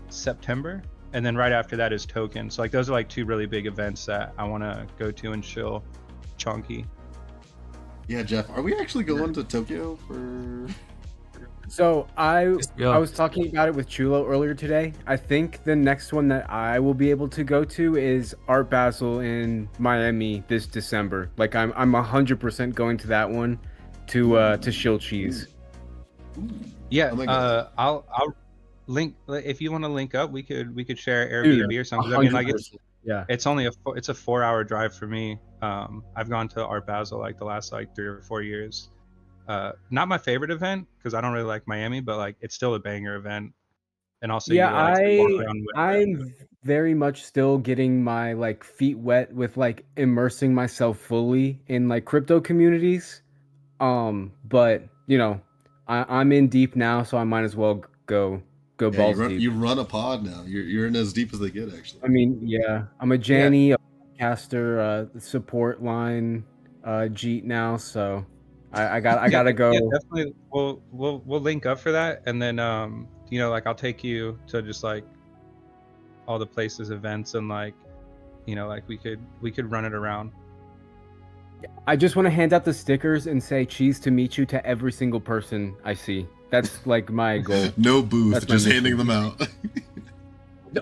Speaker 3: September, and then right after that is Token. So like those are like 2 really big events that I want to go to and chill Chonky.
Speaker 2: Yeah, Jeff, are we actually going to Tokyo for?
Speaker 1: So I was talking about it with Chulo earlier today. I think the next one that I will be able to go to is Art Basel in Miami this December. Like, I'm 100% going to that one to shill cheese.
Speaker 3: Yeah,
Speaker 2: Oh
Speaker 3: I'll link, if you want to link up. We could share Airbnb or something. I mean, like, it's only a 4-hour drive for me. I've gone to Art Basel like the last like 3 or 4 years. Not my favorite event because I don't really like Miami, but like it's still a banger event. And also,
Speaker 1: yeah,
Speaker 3: you walk around with
Speaker 1: I'm very much still getting my like feet wet with like immersing myself fully in like crypto communities. But you know, I'm in deep now, so I might as well go balls deep.
Speaker 2: You run a pod now. You're in as deep as they get, actually.
Speaker 1: I mean, yeah, I'm a Janny, a caster, support line, Jeet now, so I gotta go.
Speaker 3: Yeah, definitely. We'll link up for that, and then you know, like I'll take you to just like all the places, events, and like, you know, like we could run it around.
Speaker 1: I just want to hand out the stickers and say cheese to meet you to every single person I see. That's like my goal.
Speaker 2: No booth,
Speaker 1: That's
Speaker 2: just handing them out.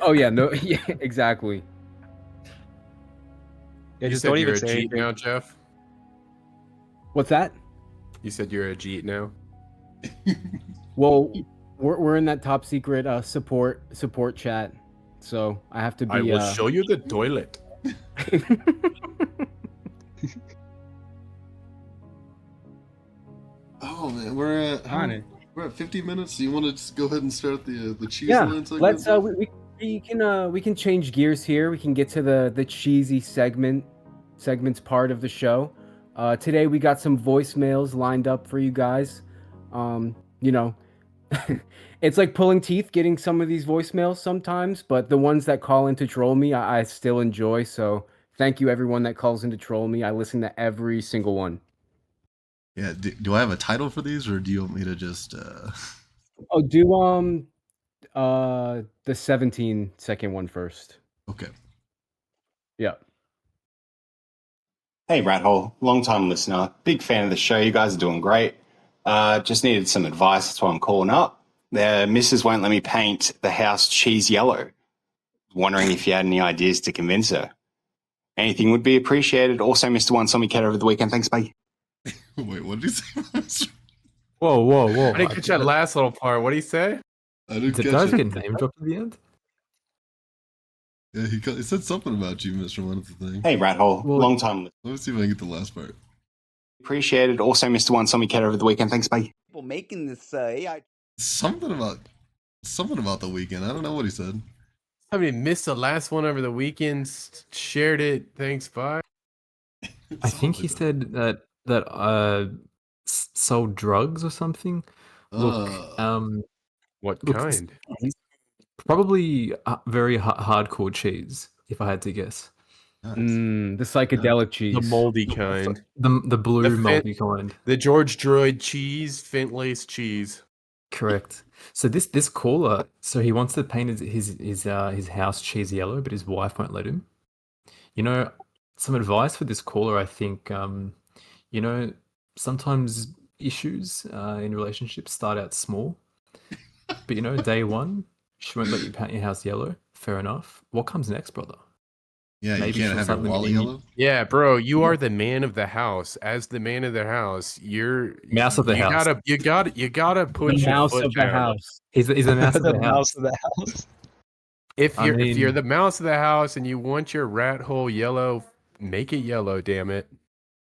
Speaker 1: Oh yeah, no, yeah, exactly.
Speaker 3: Yeah,
Speaker 4: You
Speaker 3: just
Speaker 4: said
Speaker 3: don't
Speaker 4: you're
Speaker 3: even
Speaker 4: a
Speaker 3: say
Speaker 4: Jeet
Speaker 3: anything.
Speaker 4: now, Jeff?
Speaker 1: What's that?
Speaker 4: You said you're a Jeet now?
Speaker 1: Well, We're in that top secret support chat, so I have to be.
Speaker 4: I will show you the toilet.
Speaker 2: Oh man, we're at 50 minutes. Do you want to just go ahead and start the cheese line segment?
Speaker 1: Let's we can change gears here. We can get to the cheesy segments part of the show. Today we got some voicemails lined up for you guys. You know, it's like pulling teeth getting some of these voicemails sometimes, but the ones that call in to troll me, I still enjoy. So thank you everyone that calls in to troll me. I listen to every single one.
Speaker 2: Yeah. Do I have a title for these, or do you want me to just?
Speaker 1: Oh, do the 17-second one first.
Speaker 2: Okay.
Speaker 1: Yeah.
Speaker 5: Hey, Rat Hole, long time listener, big fan of the show. You guys are doing great. Just needed some advice. That's why I'm calling up. The missus won't let me paint the house cheese yellow. Wondering if you had any ideas to convince her. Anything would be appreciated. Also, Mr. One saw me cat over the weekend. Thanks, bye.
Speaker 2: Wait, what did you say?
Speaker 6: Whoa.
Speaker 4: I didn't catch that last little part. What did he say?
Speaker 2: I didn't
Speaker 6: Did
Speaker 2: catch
Speaker 6: guys
Speaker 2: it.
Speaker 6: get name dropped at the end?
Speaker 2: Yeah, he said something about you, Mr. One, at the thing.
Speaker 5: Hey, Rat Hole, long time.
Speaker 2: Let me see if I can get the last part.
Speaker 5: Appreciated. Also, Mr. One saw me cat over the weekend. Thanks, bye.
Speaker 7: People making this AI.
Speaker 2: Something about the weekend. I don't know what he said.
Speaker 4: Somebody missed the last one over the weekend. Shared it. Thanks. Bye.
Speaker 6: I think he said that sold drugs or something. Look,
Speaker 4: What
Speaker 6: look,
Speaker 4: kind?
Speaker 6: probably very hardcore cheese, if I had to guess.
Speaker 2: Nice.
Speaker 1: The psychedelic cheese.
Speaker 4: The moldy kind.
Speaker 6: The blue
Speaker 4: The
Speaker 6: moldy kind.
Speaker 4: The George Droid cheese, Fint lace cheese.
Speaker 6: Correct. So this caller, so he wants to paint his house cheese yellow, but his wife won't let him. You know, some advice for this caller, I think. You know, sometimes issues in relationships start out small, but you know, day one, she won't let you paint your house yellow. Fair enough. What comes next, brother?
Speaker 2: Yeah,
Speaker 6: Maybe
Speaker 2: you can't
Speaker 6: she'll
Speaker 2: have
Speaker 6: start
Speaker 2: your wallet
Speaker 6: limiting you.
Speaker 2: yellow.
Speaker 4: Yeah, bro, you are the man of the house. As the man of the house, you're
Speaker 6: Mouse of the house.
Speaker 4: You gotta put
Speaker 1: The
Speaker 4: your
Speaker 1: mouse
Speaker 4: foot
Speaker 1: of the
Speaker 4: down.
Speaker 1: house.
Speaker 6: He's the mouse of
Speaker 3: The
Speaker 6: the
Speaker 3: mouse
Speaker 6: house.
Speaker 3: of the house.
Speaker 4: If
Speaker 6: I
Speaker 4: you're
Speaker 6: mean-
Speaker 4: the mouse of the house and you want your rat hole yellow, make it yellow. Damn it.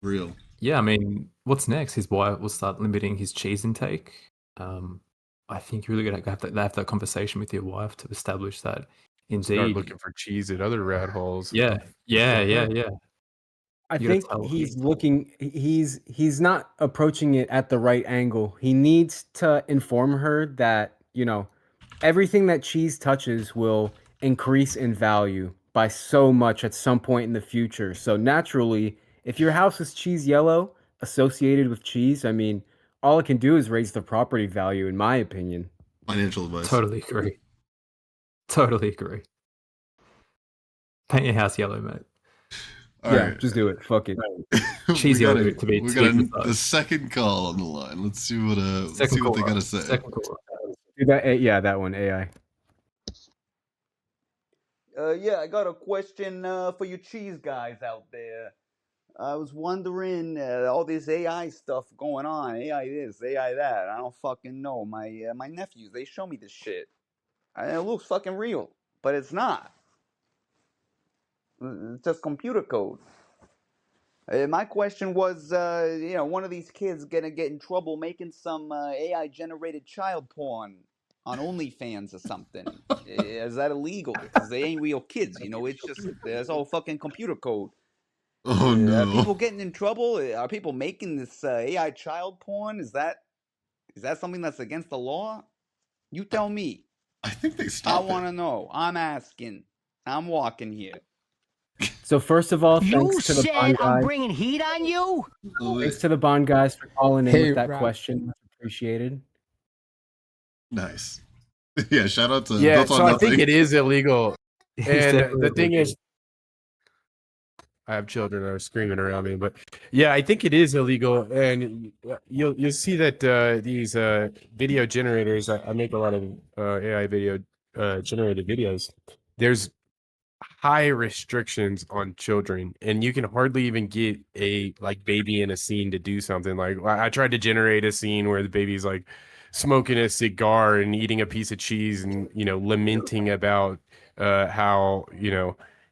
Speaker 2: Real.
Speaker 6: Yeah, I mean, what's next? His wife will start limiting his cheese intake. I think you're really gonna have that conversation with your wife to establish that.
Speaker 4: Start
Speaker 6: Indeed.
Speaker 4: looking for cheese at other rat holes.
Speaker 6: Yeah.
Speaker 1: I
Speaker 6: You gotta
Speaker 1: think
Speaker 6: tell him.
Speaker 1: he's not approaching it at the right angle. He needs to inform her that, you know, everything that cheese touches will increase in value by so much at some point in the future. So naturally, if your house is cheese yellow associated with cheese, I mean, all it can do is raise the property value, in my opinion.
Speaker 2: Financial advice.
Speaker 6: Totally agree. Paint your house yellow, mate.
Speaker 2: All
Speaker 1: yeah,
Speaker 2: right.
Speaker 1: just do it. Fuck it.
Speaker 6: Cheese
Speaker 2: we got,
Speaker 6: yellow to be
Speaker 2: we got
Speaker 6: cheese
Speaker 2: the second call on the line. Let's see what
Speaker 6: Second
Speaker 2: they
Speaker 6: caller.
Speaker 2: gotta say.
Speaker 6: Second caller.
Speaker 1: Do that. Yeah, that one. AI.
Speaker 7: Yeah, I got a question for you cheese guys out there. I was wondering, all this AI stuff going on, AI this, AI that. I don't fucking know. My nephews, they show me this shit. And it looks fucking real, but it's not. It's just computer code. My question was, one of these kids gonna get in trouble making some AI generated child porn on OnlyFans or something. Is that illegal? Because they ain't real kids, it's just, there's all fucking computer code.
Speaker 2: Oh
Speaker 7: Are
Speaker 2: no.
Speaker 7: people getting in trouble? Are people making this AI child porn? Is that something that's against the law? You tell me.
Speaker 2: I think they
Speaker 7: I
Speaker 2: stopped
Speaker 7: want
Speaker 2: it.
Speaker 7: to know. I'm asking. I'm walking here.
Speaker 1: So first of all,
Speaker 8: You
Speaker 1: thanks to the
Speaker 8: said
Speaker 1: Bond
Speaker 8: I'm
Speaker 1: guys.
Speaker 8: bringing heat on you?
Speaker 1: Thanks to the Bond guys for calling in
Speaker 9: Hey,
Speaker 1: with that
Speaker 9: Rob.
Speaker 1: question. Much appreciated.
Speaker 2: Nice. Yeah, shout out to
Speaker 4: Yeah,
Speaker 2: Built on
Speaker 4: so I
Speaker 2: Nothing.
Speaker 4: think it is illegal.
Speaker 6: He's
Speaker 4: And
Speaker 6: definitely
Speaker 4: the thing is, I have children that are screaming around me, but yeah, I think it is illegal. And you'll see that these video generators, I make a lot of AI video generated videos. There's high restrictions on children, and you can hardly even get a baby in a scene to do something. Like I tried to generate a scene where the baby's like smoking a cigar and eating a piece of cheese and, lamenting about how,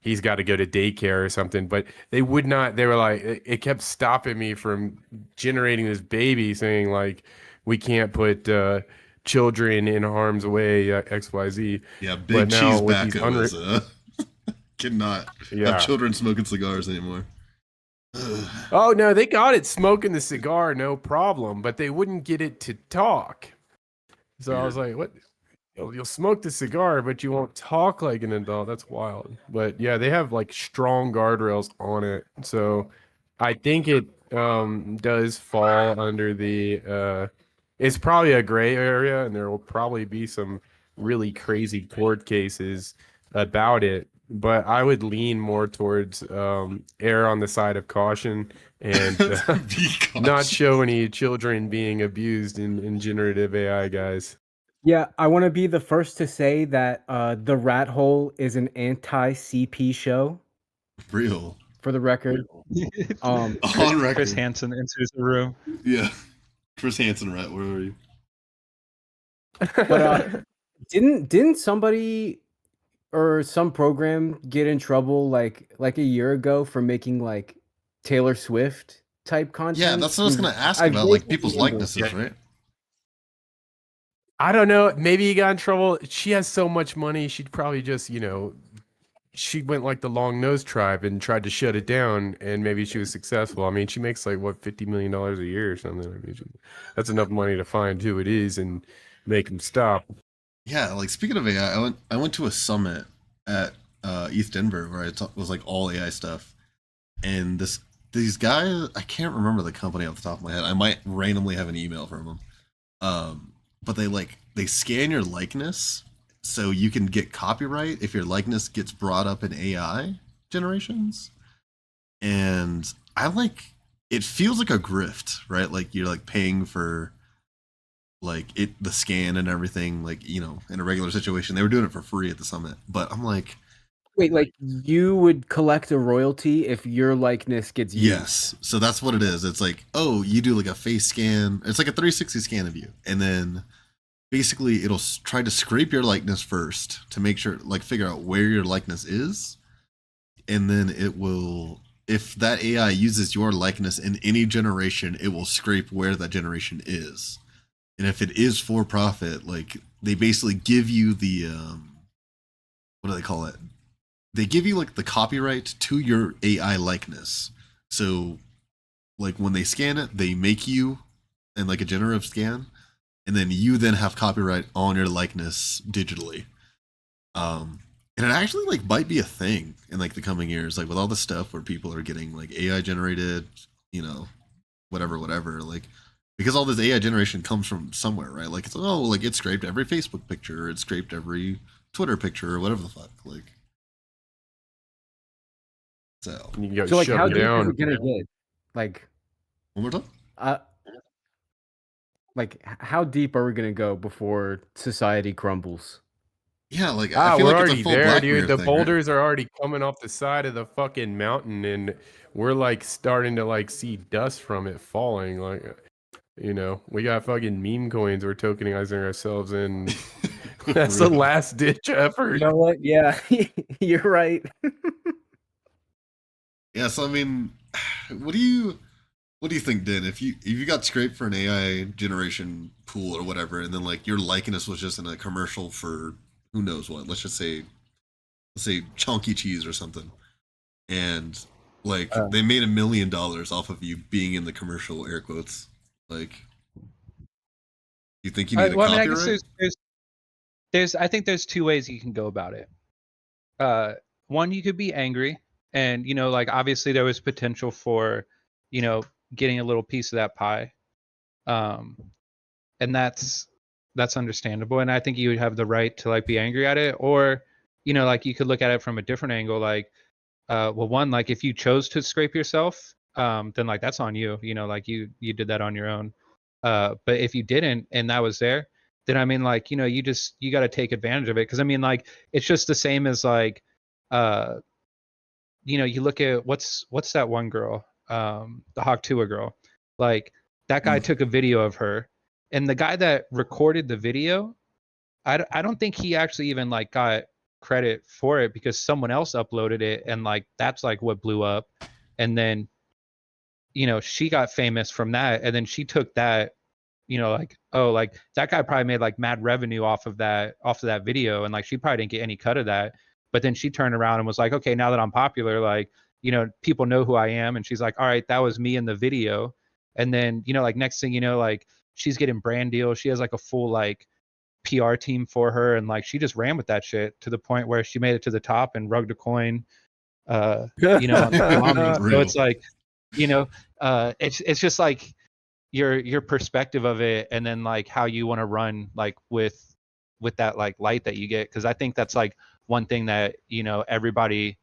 Speaker 4: he's got to go to daycare or something. But they would not, they were like, it kept stopping me from generating this baby saying, like, we can't put children in harm's way, XYZ.
Speaker 2: Yeah, Big
Speaker 4: But now
Speaker 2: Cheese
Speaker 4: with these
Speaker 2: Bacco is cannot have
Speaker 4: yeah.
Speaker 2: children smoking cigars anymore.
Speaker 4: Oh no, they got it smoking the cigar, no problem, but they wouldn't get it to talk. So I was like, "What? You'll smoke the cigar, but you won't talk like an adult. That's wild." But yeah, they have like strong guardrails on it, so I think it does fall under the. It's probably a gray area, and there will probably be some really crazy court cases about it. But I would lean more towards err on the side of caution and
Speaker 2: Be
Speaker 4: not
Speaker 2: cautious.
Speaker 4: show any children being abused in generative AI, guys.
Speaker 1: Yeah, I want to be the first to say that The Rat Hole is an anti-CP show,
Speaker 2: Real.
Speaker 1: for the record.
Speaker 2: On
Speaker 3: Chris
Speaker 2: record.
Speaker 3: Hansen enters the room.
Speaker 2: Yeah. Chris Hansen, right? Where are you?
Speaker 1: But didn't somebody or some program get in trouble like a year ago for making like Taylor Swift type content?
Speaker 2: Yeah, that's what I was gonna ask
Speaker 1: I
Speaker 2: about, like
Speaker 1: vaguely
Speaker 2: people's
Speaker 1: remember.
Speaker 2: likenesses, right?
Speaker 4: I don't know. Maybe he got in trouble. She has so much money. She'd probably just, she went like the long nose tribe and tried to shut it down. And maybe she was successful. I mean, she makes like what, $50 million a year or something. I mean, that's enough money to find who it is and make him stop.
Speaker 2: Yeah, like speaking of AI, I went to a summit at East Denver where was like all AI stuff, and these guys, I can't remember the company off the top of my head. I might randomly have an email from them. But they scan your likeness so you can get copyright if your likeness gets brought up in AI generations. And it feels like a grift, right? Like you're like paying for like the scan and everything, like, in a regular situation. They were doing it for free at the summit. But I'm like,
Speaker 1: Wait, like you would collect a royalty if your likeness gets used?
Speaker 2: yes. So that's what it is. It's like, oh, you do like a face scan. It's like a 360 scan of you. And then basically it'll try to scrape your likeness first to make sure, like, figure out where your likeness is. And then it will, if that AI uses your likeness in any generation, it will scrape where that generation is. And if it is for profit, like, they basically give you the, what do they call it? They give you like the copyright to your AI likeness. So like when they scan it, they make you in like a generative scan, and then you then have copyright on your likeness digitally. And it actually like might be a thing in like the coming years, like with all the stuff where people are getting like AI generated, whatever, like, because all this AI generation comes from somewhere, right? Like like it scraped every Facebook picture, or it scraped every Twitter picture, or whatever the fuck, like. So
Speaker 4: You got
Speaker 1: So like, how
Speaker 4: shoved
Speaker 1: deep is
Speaker 4: down.
Speaker 1: it gonna get? Like,
Speaker 2: one more time.
Speaker 1: uh, how deep are we gonna go before society crumbles?
Speaker 2: Yeah, like I feel
Speaker 4: We're
Speaker 2: like it's a
Speaker 4: already
Speaker 2: full
Speaker 4: there,
Speaker 2: Black
Speaker 4: dude.
Speaker 2: Mirror
Speaker 4: The
Speaker 2: thing,
Speaker 4: boulders are already coming off the side of the fucking mountain, and we're like starting to like see dust from it falling. Like, we got fucking meme coins we're tokenizing ourselves in.
Speaker 2: right?
Speaker 4: That's the last ditch effort.
Speaker 1: You know what? Yeah, you're right.
Speaker 2: Yeah, so I mean, what do you think, Den? If you got scraped for an AI generation pool or whatever, and then like your likeness was just in a commercial for who knows what, let's say Chonky Cheese or something, and like they made $1 million off of you being in the commercial, air quotes, like, you think you need a
Speaker 3: Well, I mean, I guess
Speaker 2: copyright?
Speaker 3: I think there's two ways you can go about it. One, you could be angry, and like obviously there was potential for, getting a little piece of that pie, and that's understandable, and I think you would have the right to like be angry at it, or like you could look at it from a different angle, like, well, one, like if you chose to scrape yourself, then like that's on you, like you did that on your own. But if you didn't and that was there, then I mean, like, you got to take advantage of it, because I mean, like, it's just the same as like, you look at what's that one girl, the Hawk Tua girl, like that guy took a video of her, And the guy that recorded the video, I don't think he actually even like got credit for it, because someone else uploaded it, and like that's like what blew up. And then she got famous from that, and then she took that, like, oh, like that guy probably made like mad revenue off of that video, and like she probably didn't get any cut of that. But then she turned around and was like, okay, now that I'm popular, like, people know who I am. And she's like, all right, that was me in the video. And then, like, next thing you know, like, she's getting brand deals. She has like a full like PR team for her, and like she just ran with that shit to the point where she made it to the top and rugged a coin, on Konami. So
Speaker 2: Real.
Speaker 3: it's like, it's just like your perspective of it, and then like how you want to run like with that like light that you get. Because I think that's like one thing that everybody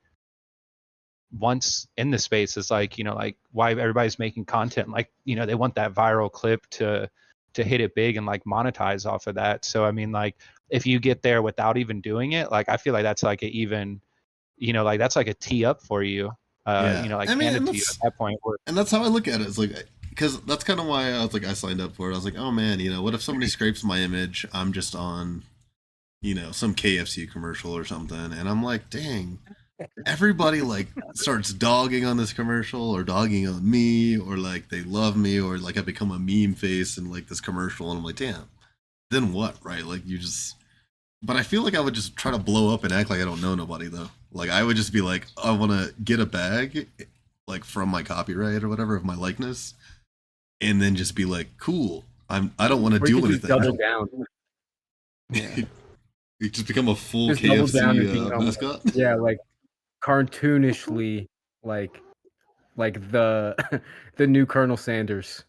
Speaker 3: wants in the space is like, like why everybody's making content, like, they want that viral clip to hit it big and like monetize off of that. So I mean, like, if you get there without even doing it, like I feel like that's like a even, like that's like a tee up for you,
Speaker 2: Yeah.
Speaker 3: like
Speaker 2: I mean,
Speaker 3: handed to you at that point where,
Speaker 2: and that's how I look at it. It's like, because that's kind of why I was like, I signed up for it. I was like, oh man, what if somebody scrapes my image? I'm just on, some KFC commercial or something, and I'm like, dang, everybody like starts dogging on this commercial or dogging on me, or like they love me, or like I become a meme face in like this commercial, and I'm like, damn, then what, right? Like you just. But I feel like I would just try to blow up and act like I don't know nobody though. Like I would just be like, I want to get a bag, like from my copyright or whatever of my likeness, and then just be like, cool. I don't want to
Speaker 1: Or you
Speaker 2: do
Speaker 1: could just
Speaker 2: anything.
Speaker 1: double down.
Speaker 6: Yeah.
Speaker 2: You just become a full
Speaker 1: Just double down and
Speaker 2: KFC
Speaker 1: become,
Speaker 2: mascot.
Speaker 1: yeah, like cartoonishly, like the the new Colonel Sanders.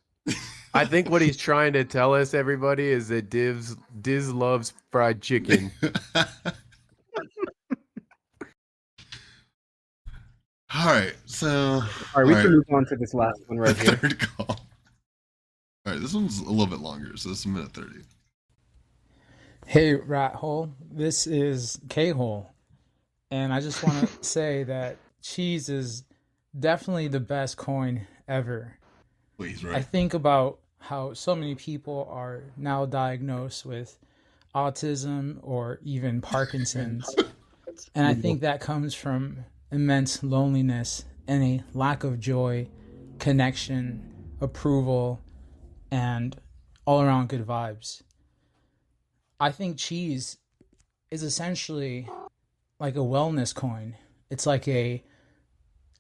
Speaker 4: I think what he's trying to tell us, everybody, is that Diz loves fried chicken.
Speaker 2: All right, so
Speaker 1: All right, we can move on to this last one right here.
Speaker 2: third call. All right, this one's a little bit longer, so this is a minute 30.
Speaker 8: Hey, Rat Hole. This is K Hole. And I just want to say that cheese is definitely the best coin ever.
Speaker 2: Wait, he's
Speaker 8: I
Speaker 2: right.
Speaker 8: think about how so many people are now diagnosed with autism or even Parkinson's. And I think that comes from immense loneliness and a lack of joy, connection, approval, and all around good vibes. I think cheese is essentially like a wellness coin. It's like a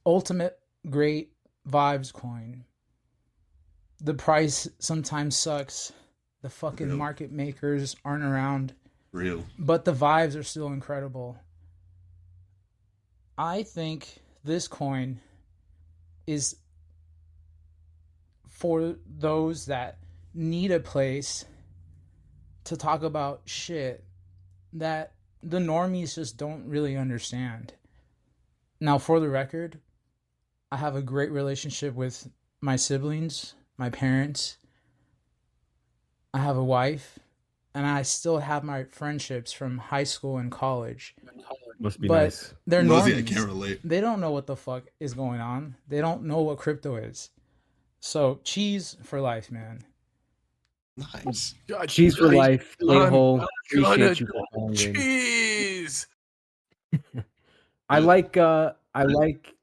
Speaker 8: ultimate great vibes coin. The price sometimes sucks. The fucking
Speaker 2: Real.
Speaker 8: market makers aren't around,
Speaker 2: Real.
Speaker 8: but the vibes are still incredible. I think this coin is for those that need a place to talk about shit that the normies just don't really understand. Now, for the record, I have a great relationship with my siblings, my parents. I have a wife, and I still have my friendships from high school and college.
Speaker 1: Must be
Speaker 8: But
Speaker 1: nice.
Speaker 8: they're
Speaker 2: Muzzy, I
Speaker 8: normies.
Speaker 2: can't relate.
Speaker 8: They don't know what the fuck is going on. They don't know what crypto is. So cheese for life, man.
Speaker 2: Nice.
Speaker 1: Cheese for life, K-hole.
Speaker 4: I'm
Speaker 1: Appreciate you
Speaker 4: gonna
Speaker 1: for calling in.
Speaker 4: cheese.
Speaker 1: I like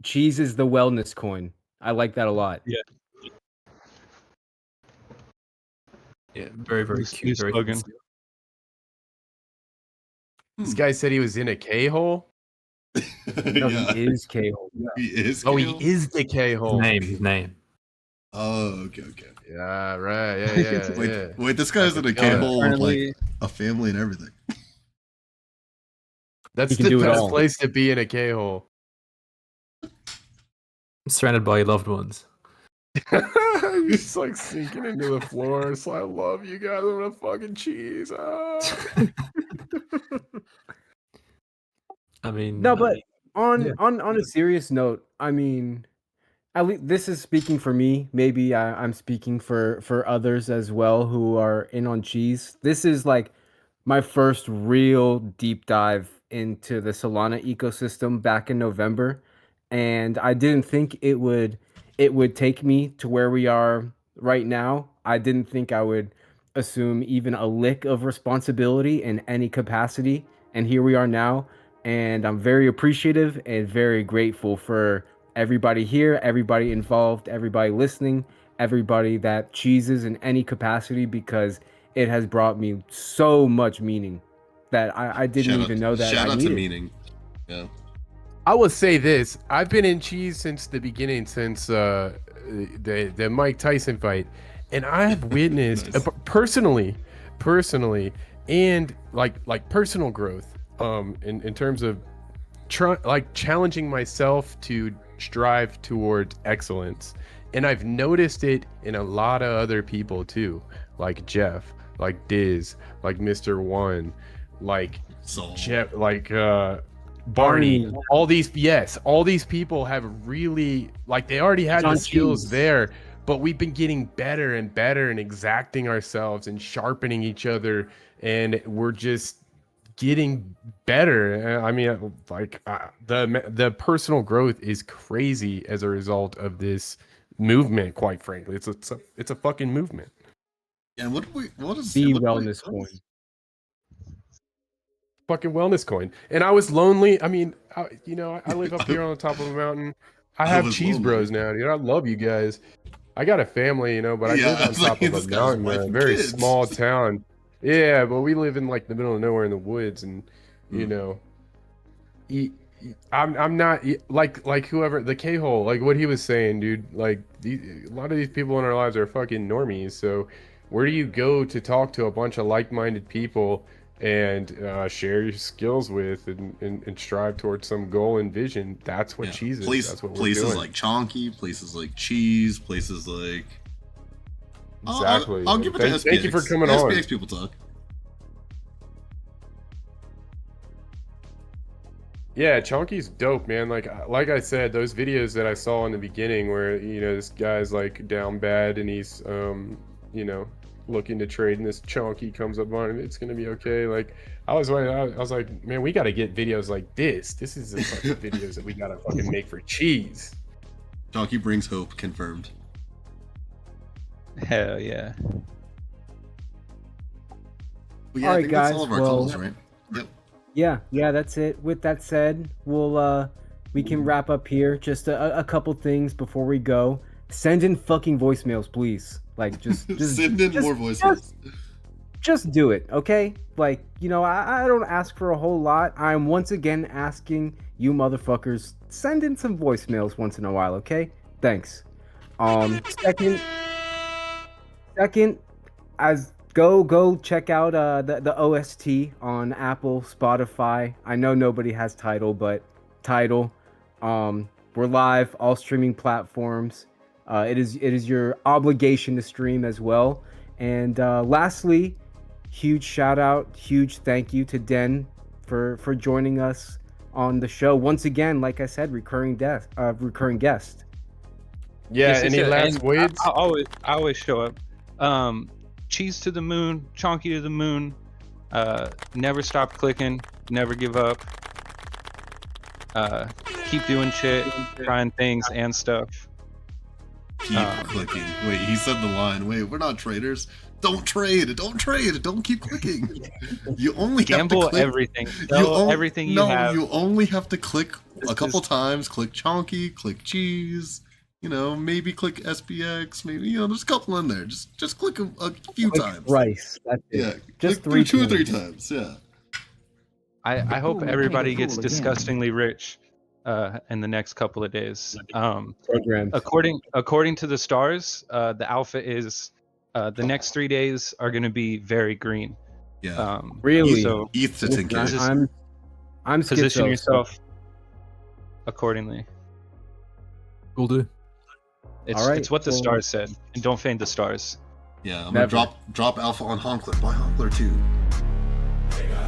Speaker 1: cheese is the wellness coin. I like that a lot.
Speaker 3: yeah,
Speaker 6: Yeah, very, very
Speaker 3: New
Speaker 6: cute. Very
Speaker 3: slogan.
Speaker 6: sincere.
Speaker 4: This guy said he was in a K-hole.
Speaker 1: No,
Speaker 2: Yeah,
Speaker 1: he is K-hole.
Speaker 2: he is.
Speaker 4: Oh,
Speaker 2: Kale?
Speaker 4: he is the K-hole.
Speaker 6: His name.
Speaker 2: Oh, okay.
Speaker 4: Yeah, right. Yeah.
Speaker 2: Wait, this guy's in a
Speaker 4: Yeah.
Speaker 2: K-hole with
Speaker 3: Apparently-
Speaker 2: like a family and everything.
Speaker 4: That's
Speaker 1: He can
Speaker 4: the
Speaker 1: do it
Speaker 4: best
Speaker 1: all.
Speaker 4: place to be in a K-hole.
Speaker 6: Surrounded by your loved ones.
Speaker 4: He's just like sinking into the floor. It's like, I love you guys. I'm gonna fucking cheese.
Speaker 6: I mean,
Speaker 1: No, but on
Speaker 6: yeah.
Speaker 1: on a serious note, I mean, at least this is speaking for me. Maybe I'm speaking for others as well who are in on cheese. This is like my first real deep dive into the Solana ecosystem back in November, and I didn't think it would take me to where we are right now. I didn't think I would assume even a lick of responsibility in any capacity. And here we are now. And I'm very appreciative and very grateful for everybody here, everybody involved, everybody listening, everybody that cheeses in any capacity, because it has brought me so much meaning that I didn't even know that I
Speaker 2: shout out to
Speaker 1: needed.
Speaker 2: meaning. Yeah.
Speaker 4: I will say this: I've been in cheese since the beginning, since the Mike Tyson fight, and I have witnessed
Speaker 2: Nice.
Speaker 4: personally, and like personal growth, in terms of like challenging myself to strive towards excellence, and I've noticed it in a lot of other people too, like Jeff, like Diz, like Mr. One, like
Speaker 2: So
Speaker 4: Jeff, like Barney, all these people have really, like, they already had the
Speaker 1: John
Speaker 4: skills
Speaker 1: Cheese.
Speaker 4: there, but we've been getting better and better and exacting ourselves and sharpening each other, and we're just getting better. I mean, like, the personal growth is crazy as a result of this movement. Quite frankly, it's a fucking movement.
Speaker 2: and what is
Speaker 1: The
Speaker 2: what
Speaker 1: wellness coin.
Speaker 4: Fucking wellness coin. And I was lonely. I mean, I live up here on the top of a mountain. I have
Speaker 2: was
Speaker 4: cheese
Speaker 2: lonely.
Speaker 4: bros now, dude. I love you guys. I got a family, but I
Speaker 2: Yeah,
Speaker 4: live
Speaker 2: I
Speaker 4: on
Speaker 2: was
Speaker 4: top
Speaker 2: like,
Speaker 4: of a
Speaker 2: this guy's
Speaker 4: mountain,
Speaker 2: wife
Speaker 4: a
Speaker 2: and
Speaker 4: very
Speaker 2: kids.
Speaker 4: small town. Yeah, but we live in like the middle of nowhere in the woods, and you
Speaker 2: Mm.
Speaker 4: know, I'm not like whoever the K-hole, like what he was saying, dude. Like a lot of these people in our lives are fucking normies. So where do you go to talk to a bunch of like-minded people and share your skills with and strive towards some goal and vision? That's what cheese is. That's what we're
Speaker 2: places
Speaker 4: doing.
Speaker 2: like Chonky, places like Cheese, places like
Speaker 4: Exactly.
Speaker 2: I'll give it to SPX.
Speaker 4: Thank you for coming
Speaker 2: SPX
Speaker 4: on.
Speaker 2: people talk.
Speaker 4: Yeah, Chonky's dope, man. Like I said, those videos that I saw in the beginning where, this guy's like down bad and he's looking to trade, and this Chonky comes up on him, it's gonna be okay. Like I was like, man, we gotta get videos like this. This is the fucking videos that we gotta fucking make for cheese.
Speaker 2: Chonky brings hope, confirmed.
Speaker 3: Hell yeah.
Speaker 2: But yeah,
Speaker 1: All
Speaker 2: I
Speaker 1: right,
Speaker 2: think
Speaker 1: guys,
Speaker 2: that's all of our
Speaker 1: well-
Speaker 2: calls, right? Yep.
Speaker 1: Yeah, that's it. With that said, we can wrap up here. Just a couple things before we go. Send in fucking voicemails, please. Like, just
Speaker 2: Send in more voicemails.
Speaker 1: just do it, okay? Like, I don't ask for a whole lot. I'm once again asking you motherfuckers, send in some voicemails once in a while, okay? Thanks. Second, as go check out the OST on Apple, Spotify. I know nobody has Tidal, but Tidal. We're live, all streaming platforms. It is your obligation to stream as well. And lastly, huge shout out, huge thank you to Den for joining us on the show once again. Like I said, recurring guest.
Speaker 4: Yeah,
Speaker 3: Yes,
Speaker 4: any
Speaker 3: yes,
Speaker 4: last
Speaker 3: and
Speaker 4: words?
Speaker 3: I always show up. Cheese to the moon, Chonky to the moon. Never stop clicking, never give up. Keep doing shit, trying things and stuff.
Speaker 2: Keep clicking. Wait, he said the line. Wait, we're not traders. Don't trade. Don't trade. Don't keep clicking. You only
Speaker 3: Gamble
Speaker 2: have to click
Speaker 3: everything. Sell everything you have.
Speaker 2: You only have to click
Speaker 3: This
Speaker 2: a couple
Speaker 3: is-
Speaker 2: times. Click Chonky. Click Cheese. Maybe click SPX. Maybe there's a couple in there. Just click a few times.
Speaker 1: Rice. That's it.
Speaker 2: Yeah,
Speaker 1: Just
Speaker 2: click
Speaker 1: three
Speaker 2: two or three
Speaker 1: times.
Speaker 2: times. Yeah.
Speaker 3: I hope
Speaker 9: Ooh,
Speaker 3: everybody
Speaker 9: make it
Speaker 3: gets
Speaker 9: cool again.
Speaker 3: disgustingly rich in the next couple of days.
Speaker 1: Programs.
Speaker 3: According to the stars, the alpha is the next 3 days are going to be very green.
Speaker 2: Yeah.
Speaker 1: Really?
Speaker 3: So
Speaker 2: ETH to 10K.
Speaker 3: This is-
Speaker 1: I'm
Speaker 3: position
Speaker 1: schizo,
Speaker 3: yourself accordingly.
Speaker 6: Will do.
Speaker 3: It's
Speaker 1: right,
Speaker 3: it's what the
Speaker 1: well-
Speaker 3: stars said, and don't feign the stars.
Speaker 2: Yeah, I'm
Speaker 1: Never.
Speaker 2: gonna drop Alpha on Honkler. Buy Honkler too.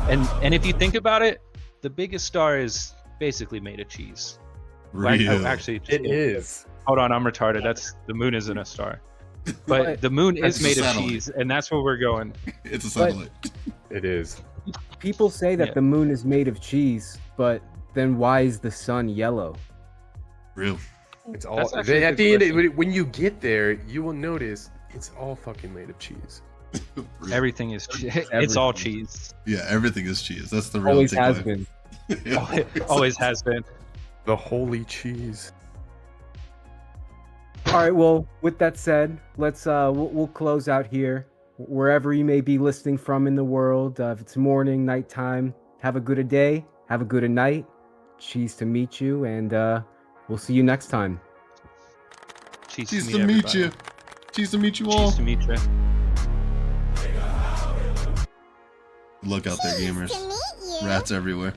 Speaker 3: And if you think about it, the biggest star is basically made of cheese. Like,
Speaker 2: Real.
Speaker 3: actually,
Speaker 4: It is.
Speaker 3: hold on, I'm retarded. The moon isn't a star, but the moon is
Speaker 2: That's a
Speaker 3: made of
Speaker 2: satellite.
Speaker 3: cheese, and that's where we're going.
Speaker 2: It's a satellite.
Speaker 4: It is.
Speaker 1: People say that
Speaker 3: Yeah.
Speaker 1: the moon is made of cheese, but then why is the sun yellow?
Speaker 2: Real.
Speaker 4: It's all
Speaker 3: That's actually a
Speaker 4: at
Speaker 3: good
Speaker 4: the end.
Speaker 3: question.
Speaker 4: When you get there, you will notice It's all fucking made of cheese.
Speaker 3: Everything is it's all cheese.
Speaker 2: Yeah, everything is cheese. That's the real
Speaker 1: Always has
Speaker 2: takeaway.
Speaker 1: been.
Speaker 2: Yeah,
Speaker 3: Always has been.
Speaker 4: The holy cheese.
Speaker 1: All right. Well, with that said, let's we'll close out here. Wherever you may be listening from in the world, if it's morning, nighttime, have a good day, have a good night. Cheese to meet you, and we'll see you next time.
Speaker 3: Cheese
Speaker 2: Cheese
Speaker 3: to
Speaker 2: to
Speaker 3: meet
Speaker 2: meet
Speaker 3: everybody.
Speaker 2: you. Cheese to meet you all.
Speaker 3: Cheese to meet you.
Speaker 2: Look out there, gamers. Rats everywhere.